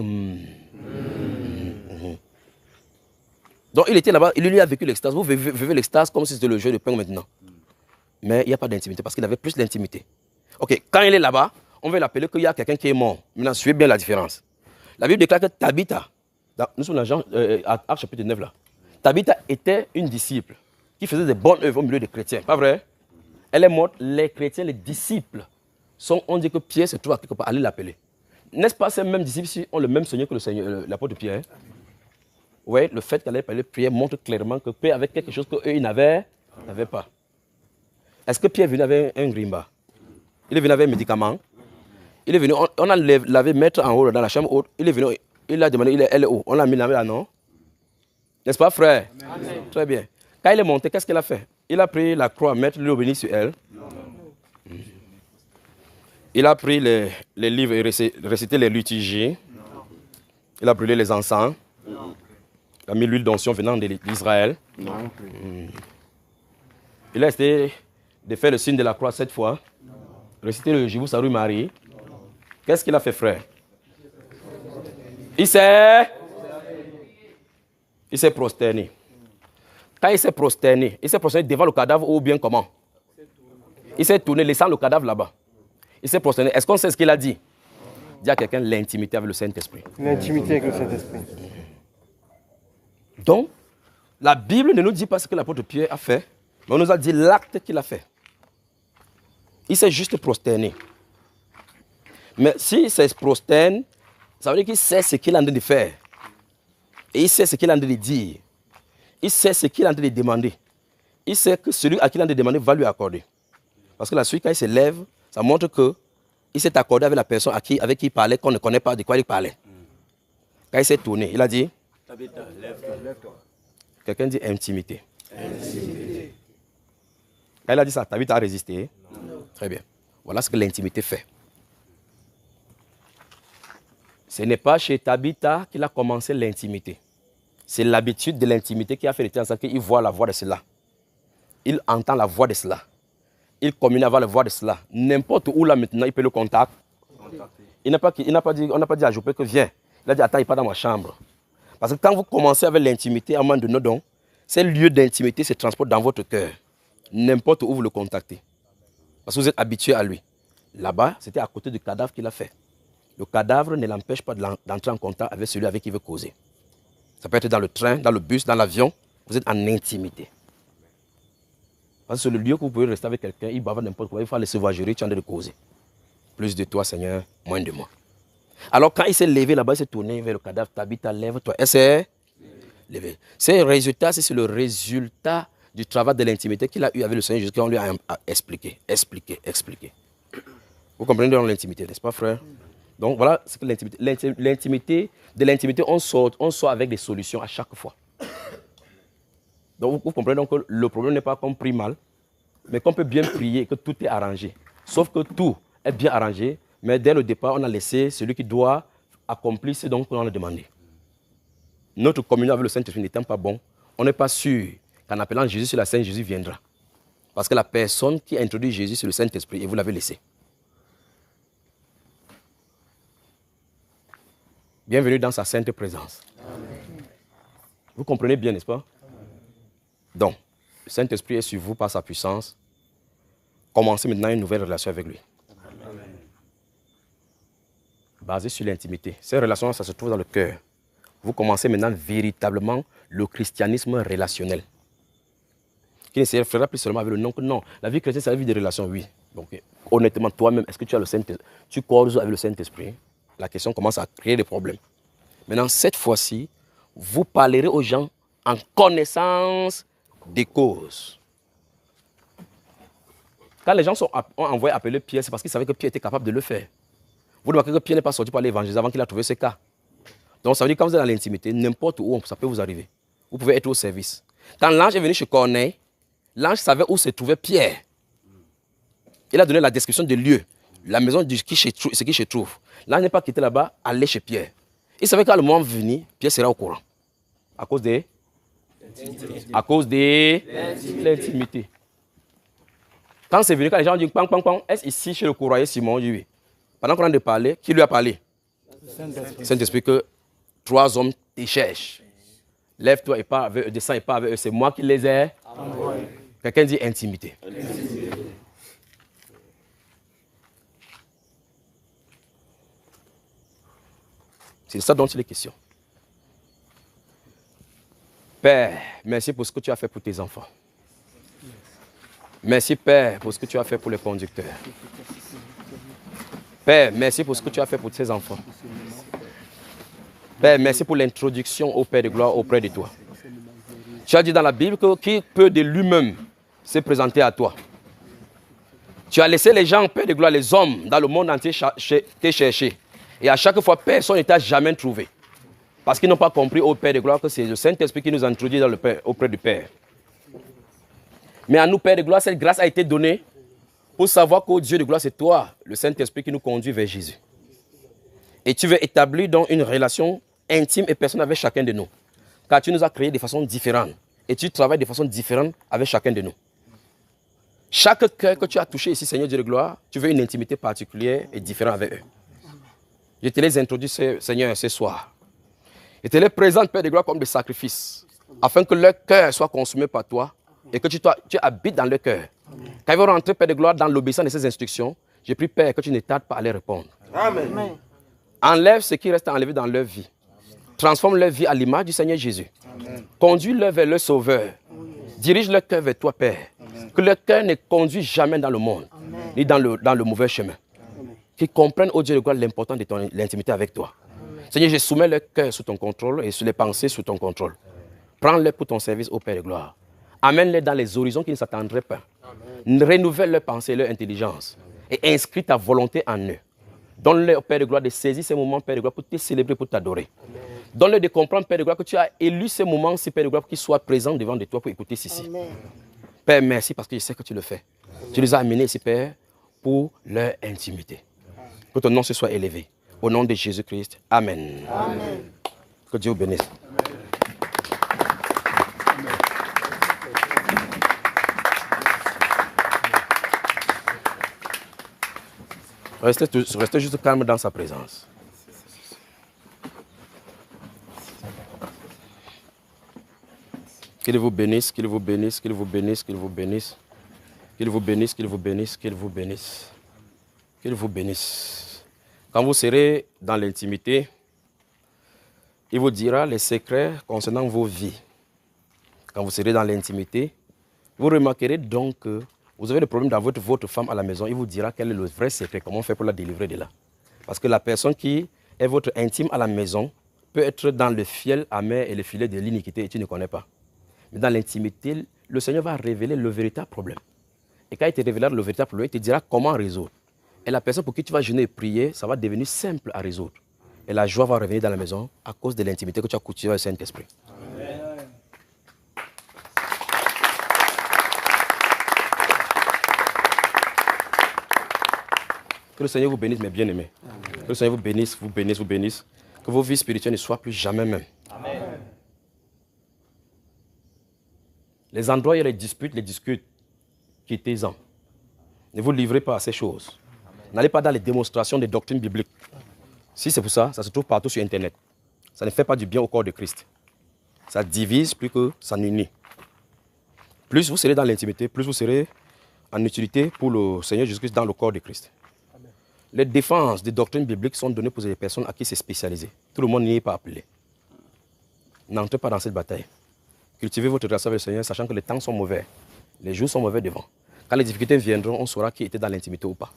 Donc il était là-bas, il lui a vécu l'extase. Vous vivez l'extase comme si c'était le jeu de pain maintenant. Mais il n'y a pas d'intimité parce qu'il avait plus d'intimité. Ok, quand il est là-bas, on va l'appeler qu'il y a quelqu'un qui est mort. Maintenant, suivez bien la différence. La Bible déclare que Tabitha, nous sommes dans Actes chapitre 9 là, Tabitha était une disciple qui faisait des bonnes œuvres au milieu des chrétiens. Pas vrai? Elle est morte, les chrétiens, les disciples, on dit que Pierre se trouve à quelque part, allez l'appeler. N'est-ce pas ces mêmes disciples ont le même Seigneur que l'apôtre Pierre? Oui, le fait qu'elle ait parlé de prière montre clairement que Pierre avait quelque chose qu'eux, ils n'avaient pas. Est-ce que Pierre est venu avec un grimba? Il est venu avec un médicament? Il est venu, on a lavé maître en haut dans la chambre haute. Il est venu, il a demandé, elle est où? On l'a mis là, non? N'est-ce pas, frère? Amen. Très bien. Quand il est monté, qu'est-ce qu'il a fait? Il a pris la croix, mettre l'eau bénie sur elle. Non. Il a pris les livres et récité les liturgies. Il a brûlé les encens. Non. Il a mis l'huile d'onction venant d'Israël. Il a essayé de faire le signe de la croix 7 fois. Réciter le Jibou Sarou Marie. Qu'est-ce qu'il a fait, frère? Il s'est prosterné. Quand il s'est prosterné devant le cadavre ou bien comment? Il s'est tourné, laissant le cadavre là-bas. Il s'est prosterné. Est-ce qu'on sait ce qu'il a dit? Il y a quelqu'un l'intimité avec le Saint-Esprit. L'intimité avec le Saint-Esprit. Donc, la Bible ne nous dit pas ce que l'apôtre Pierre a fait, mais on nous a dit l'acte qu'il a fait. Il s'est juste prosterné. Mais s'il se prosterne, ça veut dire qu'il sait ce qu'il est en train de faire. Et il sait ce qu'il est en train de dire. Il sait ce qu'il est en train de demander. Il sait que celui à qui il est en train de demander va lui accorder. Parce que la suite, quand il se lève, ça montre qu'il s'est accordé avec la personne avec qui il parlait, qu'on ne connaît pas de quoi il parlait. Quand il s'est tourné, il a dit... Lève-toi. Quelqu'un dit intimité. Intimité. Quand il a dit ça, Tabitha a résisté. Non. Très bien. Voilà ce que l'intimité fait. Ce n'est pas chez Tabitha qu'il a commencé l'intimité. C'est l'habitude de l'intimité qui a fait le temps qu'il voit la voix de cela. Il entend la voix de cela. Il communique avec la voix de cela. N'importe où là maintenant, il peut le contacter. On n'a pas dit à Jopé que viens. Il a dit attends, il n'est pas dans ma chambre. Parce que quand vous commencez avec l'intimité à un moment donné, donc, ces lieux d'intimité se transportent dans votre cœur. N'importe où vous le contactez. Parce que vous êtes habitué à lui. Là-bas, c'était à côté du cadavre qu'il a fait. Le cadavre ne l'empêche pas d'entrer en contact avec celui avec qui il veut causer. Ça peut être dans le train, dans le bus, dans l'avion. Vous êtes en intimité. Parce que c'est le lieu que vous pouvez rester avec quelqu'un, il bave n'importe quoi, il faut aller se voir jurer, tu es en train de causer. Plus de toi, Seigneur, moins de moi. Alors quand il s'est levé là-bas, il s'est tourné vers le cadavre, Tabitha, lève-toi. Elle s'est levée. C'est le résultat du travail de l'intimité qu'il a eu avec le Seigneur Jésus, qu'on lui a expliqué. Vous comprenez dans l'intimité, n'est-ce pas, frère? Donc voilà, c'est que l'intimité, de l'intimité, on sort avec des solutions à chaque fois. Donc vous comprenez donc que le problème n'est pas qu'on prie mal, mais qu'on peut bien prier, que tout est arrangé. Sauf que tout est bien arrangé, mais dès le départ, on a laissé celui qui doit accomplir ce dont on a demandé. Notre communion avec le Saint-Esprit n'étant pas bon, on n'est pas sûr qu'en appelant Jésus sur la scène, Jésus viendra. Parce que la personne qui a introduit Jésus, c'est le Saint-Esprit, et vous l'avez laissé. Bienvenue dans sa sainte présence. Amen. Vous comprenez bien, n'est-ce pas? Donc, le Saint-Esprit est sur vous par sa puissance. Commencez maintenant une nouvelle relation avec lui. Amen. Basée sur l'intimité. Ces relations, ça se trouve dans le cœur. Vous commencez maintenant véritablement le christianisme relationnel. Qui ne se fera plus seulement avec le nom que non. La vie chrétienne, c'est la vie des relations, oui. Donc, honnêtement, toi-même, est-ce que tu as le Saint-Esprit? Tu causes avec le Saint-Esprit? La question commence à créer des problèmes. Maintenant, cette fois-ci, vous parlerez aux gens en connaissance des causes. Quand les gens ont envoyé appeler Pierre, c'est parce qu'ils savaient que Pierre était capable de le faire. Vous remarquez que Pierre n'est pas sorti par l'évangile avant qu'il a trouvé ce cas. Donc ça veut dire que quand vous êtes dans l'intimité, n'importe où ça peut vous arriver. Vous pouvez être au service. Quand l'ange est venu chez Corneille, l'ange savait où se trouvait Pierre. Il a donné la description du lieu, la maison de ce qui se trouve. L'ange n'est pas quitté là-bas, aller chez Pierre. Il savait qu'à le moment venu, Pierre sera au courant. À cause de l'intimité. Quand c'est venu, quand les gens disent pang, pang, pang, est-ce ici chez le courrier Simon? Oui. Pendant qu'on est en train de parler, qui lui a parlé? Saint-Esprit, que 3 hommes te cherchent. Lève-toi et pars avec eux, descends et pars avec eux. C'est moi qui les ai envoyés. Quelqu'un dit intimité. C'est ça dont il est question. Père, merci pour ce que tu as fait pour tes enfants. Merci, Père, pour ce que tu as fait pour les conducteurs. Père, merci pour ce que tu as fait pour tes enfants. Père, merci pour l'introduction au Père de gloire auprès de toi. Tu as dit dans la Bible que qui peut de lui-même se présenter à toi. Tu as laissé les gens, Père de gloire, les hommes dans le monde entier te chercher. Et à chaque fois, personne ne t'a jamais trouvé. Parce qu'ils n'ont pas compris au Père de gloire que c'est le Saint-Esprit qui nous introduit dans le Père, auprès du Père. Mais à nous, Père de gloire, cette grâce a été donnée pour savoir qu'au Dieu de gloire, c'est toi, le Saint-Esprit, qui nous conduit vers Jésus. Et tu veux établir donc une relation intime et personnelle avec chacun de nous. Car tu nous as créés de façon différente. Et tu travailles de façon différente avec chacun de nous. Chaque cœur que tu as touché ici, Seigneur Dieu de gloire, tu veux une intimité particulière et différente avec eux. Je te les introduis, Seigneur, ce soir. Je te les présente, Père de gloire, comme des sacrifices, afin que leur cœur soit consumé par toi et que tu habites dans leur cœur. Quand ils vont rentrer, Père de gloire, dans l'obéissance de ces instructions, je prie, Père, que tu ne tardes pas à les répondre. Amen. Enlève ce qui reste à enlever dans leur vie. Transforme leur vie à l'image du Seigneur Jésus. Conduis-leur vers leur Sauveur. Dirige leur cœur vers toi, Père. Que leur cœur ne conduise jamais dans le monde, ni dans le mauvais chemin. Qu'ils comprennent, oh Dieu de gloire, l'importance de l'intimité avec toi. Seigneur, je soumets leur cœur sous ton contrôle et sur les pensées sous ton contrôle. Prends-les pour ton service, ô Père de gloire. Amène-les dans les horizons qui ne s'attendraient pas. Renouvelle leurs pensées et leur intelligence. Et inscris ta volonté en eux. Donne-leur, Père de gloire, de saisir ces moments, Père de gloire, pour te célébrer, pour t'adorer. Donne-leur de comprendre, Père de gloire, que tu as élu ces moments-ci, Père de gloire, pour qu'ils soient présents devant de toi pour écouter ceci. Père, merci parce que je sais que tu le fais. Tu les as amenés ici, Père, pour leur intimité. Que ton nom se soit élevé. Au nom de Jésus-Christ. Amen. Amen. Que Dieu vous bénisse. Restez juste calme dans sa présence. Qu'il vous bénisse, qu'il vous bénisse, qu'il vous bénisse, qu'il vous bénisse. Qu'il vous bénisse, qu'il vous bénisse, qu'il vous bénisse. Qu'il vous bénisse. Quand vous serez dans l'intimité, il vous dira les secrets concernant vos vies. Quand vous serez dans l'intimité, vous remarquerez donc que vous avez des problèmes dans votre femme à la maison. Il vous dira quel est le vrai secret, comment faire pour la délivrer de là. Parce que la personne qui est votre intime à la maison peut être dans le fiel amer et le filet de l'iniquité et tu ne connais pas. Mais dans l'intimité, le Seigneur va révéler le véritable problème. Et quand il te révélera le véritable problème, il te dira comment résoudre. Et la personne pour qui tu vas jeûner et prier, ça va devenir simple à résoudre. Et la joie va revenir dans la maison à cause de l'intimité que tu as cultivée avec le Saint-Esprit. Que le Seigneur vous bénisse, mes bien-aimés. Que le Seigneur vous bénisse, vous bénisse, vous bénisse. Que vos vies spirituelles ne soient plus jamais mêmes. Amen. Les endroits où il y a les disputes, quittez-en. Ne vous livrez pas à ces choses. N'allez pas dans les démonstrations des doctrines bibliques. Si c'est pour ça, ça se trouve partout sur Internet. Ça ne fait pas du bien au corps de Christ. Ça divise plus que ça n'unit. Plus vous serez dans l'intimité, plus vous serez en utilité pour le Seigneur Jésus-Christ dans le corps de Christ. Amen. Les défenses des doctrines bibliques sont données pour les personnes à qui c'est spécialisé. Tout le monde n'y est pas appelé. N'entrez pas dans cette bataille. Cultivez votre relation avec le Seigneur, sachant que les temps sont mauvais. Les jours sont mauvais devant. Quand les difficultés viendront, on saura qui était dans l'intimité ou pas.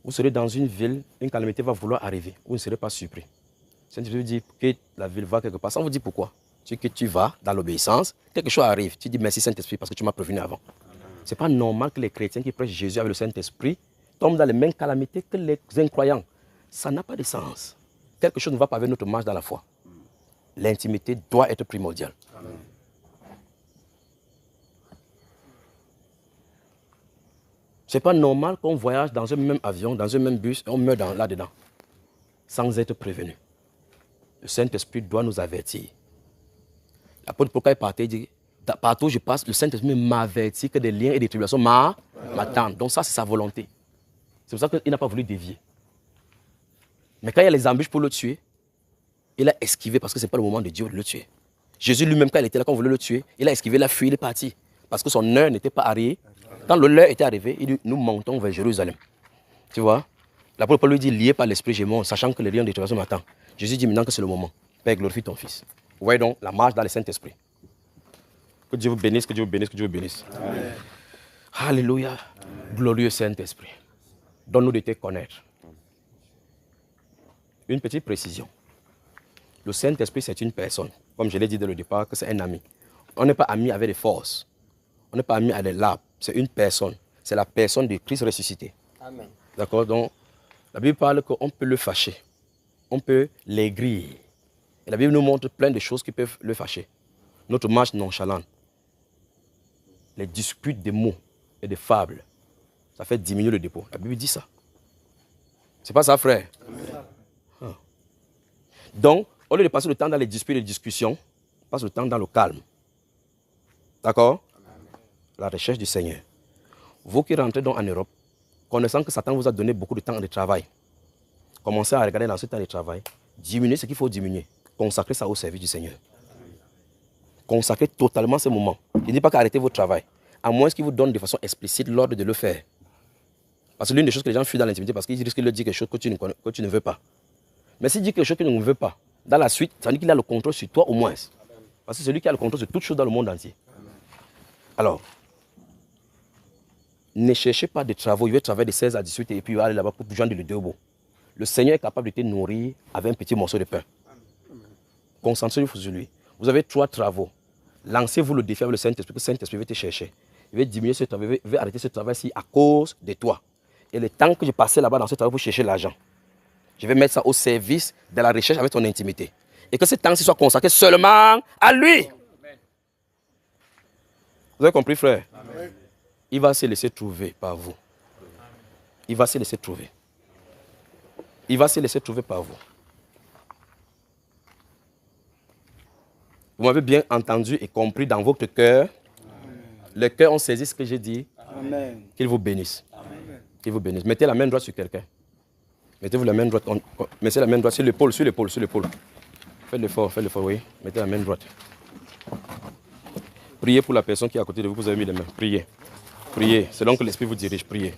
Vous serez dans une ville, une calamité va vouloir arriver. Vous ne serez pas surpris. Saint-Esprit vous dit que la ville va quelque part. Ça vous dit pourquoi? Que tu vas dans l'obéissance, quelque chose arrive. Tu dis merci Saint-Esprit parce que tu m'as prévenu avant. Ce n'est pas normal que les chrétiens qui prêchent Jésus avec le Saint-Esprit tombent dans les mêmes calamités que les incroyants. Ça n'a pas de sens. Quelque chose ne va pas avec notre marche dans la foi. L'intimité doit être primordiale. Ce n'est pas normal qu'on voyage dans un même avion, dans un même bus, et on meurt là-dedans, sans être prévenu. Le Saint-Esprit doit nous avertir. L'apôtre Paul, quand il partait, il dit, partout où je passe, le Saint-Esprit m'avertit que des liens et des tribulations m'attendent. Donc ça, c'est sa volonté. C'est pour ça qu'il n'a pas voulu dévier. Mais quand il y a les embûches pour le tuer, il a esquivé parce que ce n'est pas le moment de Dieu de le tuer. Jésus lui-même, quand il était là, quand on voulait le tuer, il a esquivé, il a fui, il est parti. Parce que son heure n'était pas arrivée. Quand l'heure était arrivée, il dit, nous montons vers Jérusalem. Tu vois? L'apôtre Paul lui dit, lié par l'esprit, je monte, sachant que les liens de tribulation m'attendent. Jésus dit maintenant que c'est le moment. Père, glorifie ton Fils. Vous voyez donc la marche dans le Saint-Esprit. Que Dieu vous bénisse, que Dieu vous bénisse, que Dieu vous bénisse. Amen. Alléluia. Amen. Glorieux Saint-Esprit. Donne-nous de te connaître. Une petite précision. Le Saint-Esprit, c'est une personne. Comme je l'ai dit dès le départ, que c'est un ami. On n'est pas ami avec des forces. On n'est pas ami avec l'arbre. C'est une personne. C'est la personne de Christ ressuscité. Amen. D'accord? Donc, la Bible parle qu'on peut le fâcher. On peut l'aigrir. Et la Bible nous montre plein de choses qui peuvent le fâcher. Notre marche nonchalante. Les disputes des mots et des fables. Ça fait diminuer le dépôt. La Bible dit ça. C'est pas ça, frère? Ah. Donc, au lieu de passer le temps dans les disputes et les discussions, passe le temps dans le calme. D'accord? La recherche du Seigneur. Vous qui rentrez donc en Europe, connaissant que Satan vous a donné beaucoup de temps de travail, commencez à regarder dans ce temps de travail, diminuez ce qu'il faut diminuer, consacrez ça au service du Seigneur. Consacrez totalement ce moment. Il ne dit pas qu'arrêtez votre travail, à moins qu'il vous donne de façon explicite l'ordre de le faire. Parce que l'une des choses que les gens fuient dans l'intimité, parce qu'ils risquent de dire quelque chose que tu ne veux pas. Mais s'il dit quelque chose que tu ne veux pas, dans la suite, ça veut dire qu'il a le contrôle sur toi au moins. Parce que c'est lui qui a le contrôle sur toutes choses dans le monde entier. Alors, ne cherchez pas de travaux. Il va travailler de 16 à 18 et puis il va aller là-bas pour joindre le debout. Le Seigneur est capable de te nourrir avec un petit morceau de pain. Concentrez-vous sur lui. Vous avez 3 travaux. Lancez-vous le défi avec le Saint-Esprit, que le Saint-Esprit va te chercher. Il va diminuer ce travail, il va arrêter ce travail-ci à cause de toi. Et le temps que je passais là-bas dans ce travail pour chercher l'argent, je vais mettre ça au service de la recherche avec ton intimité. Et que ce temps-ci soit consacré seulement à lui. Vous avez compris, frère? Amen. Il va se laisser trouver par vous. Il va se laisser trouver. Il va se laisser trouver par vous. Vous m'avez bien entendu et compris dans votre cœur. Le cœur ont saisi ce que j'ai dit. Qu'il vous bénisse. Qu'il vous bénisse. Mettez la main droite sur quelqu'un. Mettez-vous la main droite. Mettez la main droite sur l'épaule, sur l'épaule, sur l'épaule. Faites l'effort, oui. Mettez la main droite. Priez pour la personne qui est à côté de vous, vous avez mis les mains. Priez. Priez. C'est donc que l'Esprit vous dirige. Priez.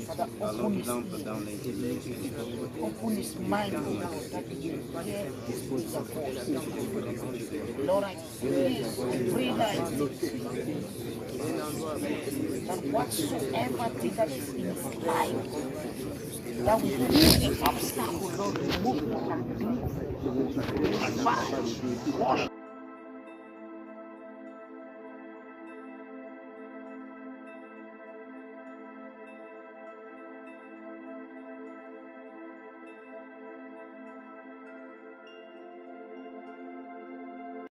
Father, open his mind now that he will hear his voice. Lord, I pray that whatsoever thing that is in his life that will be an obstacle, Lord, remove it completely. Wash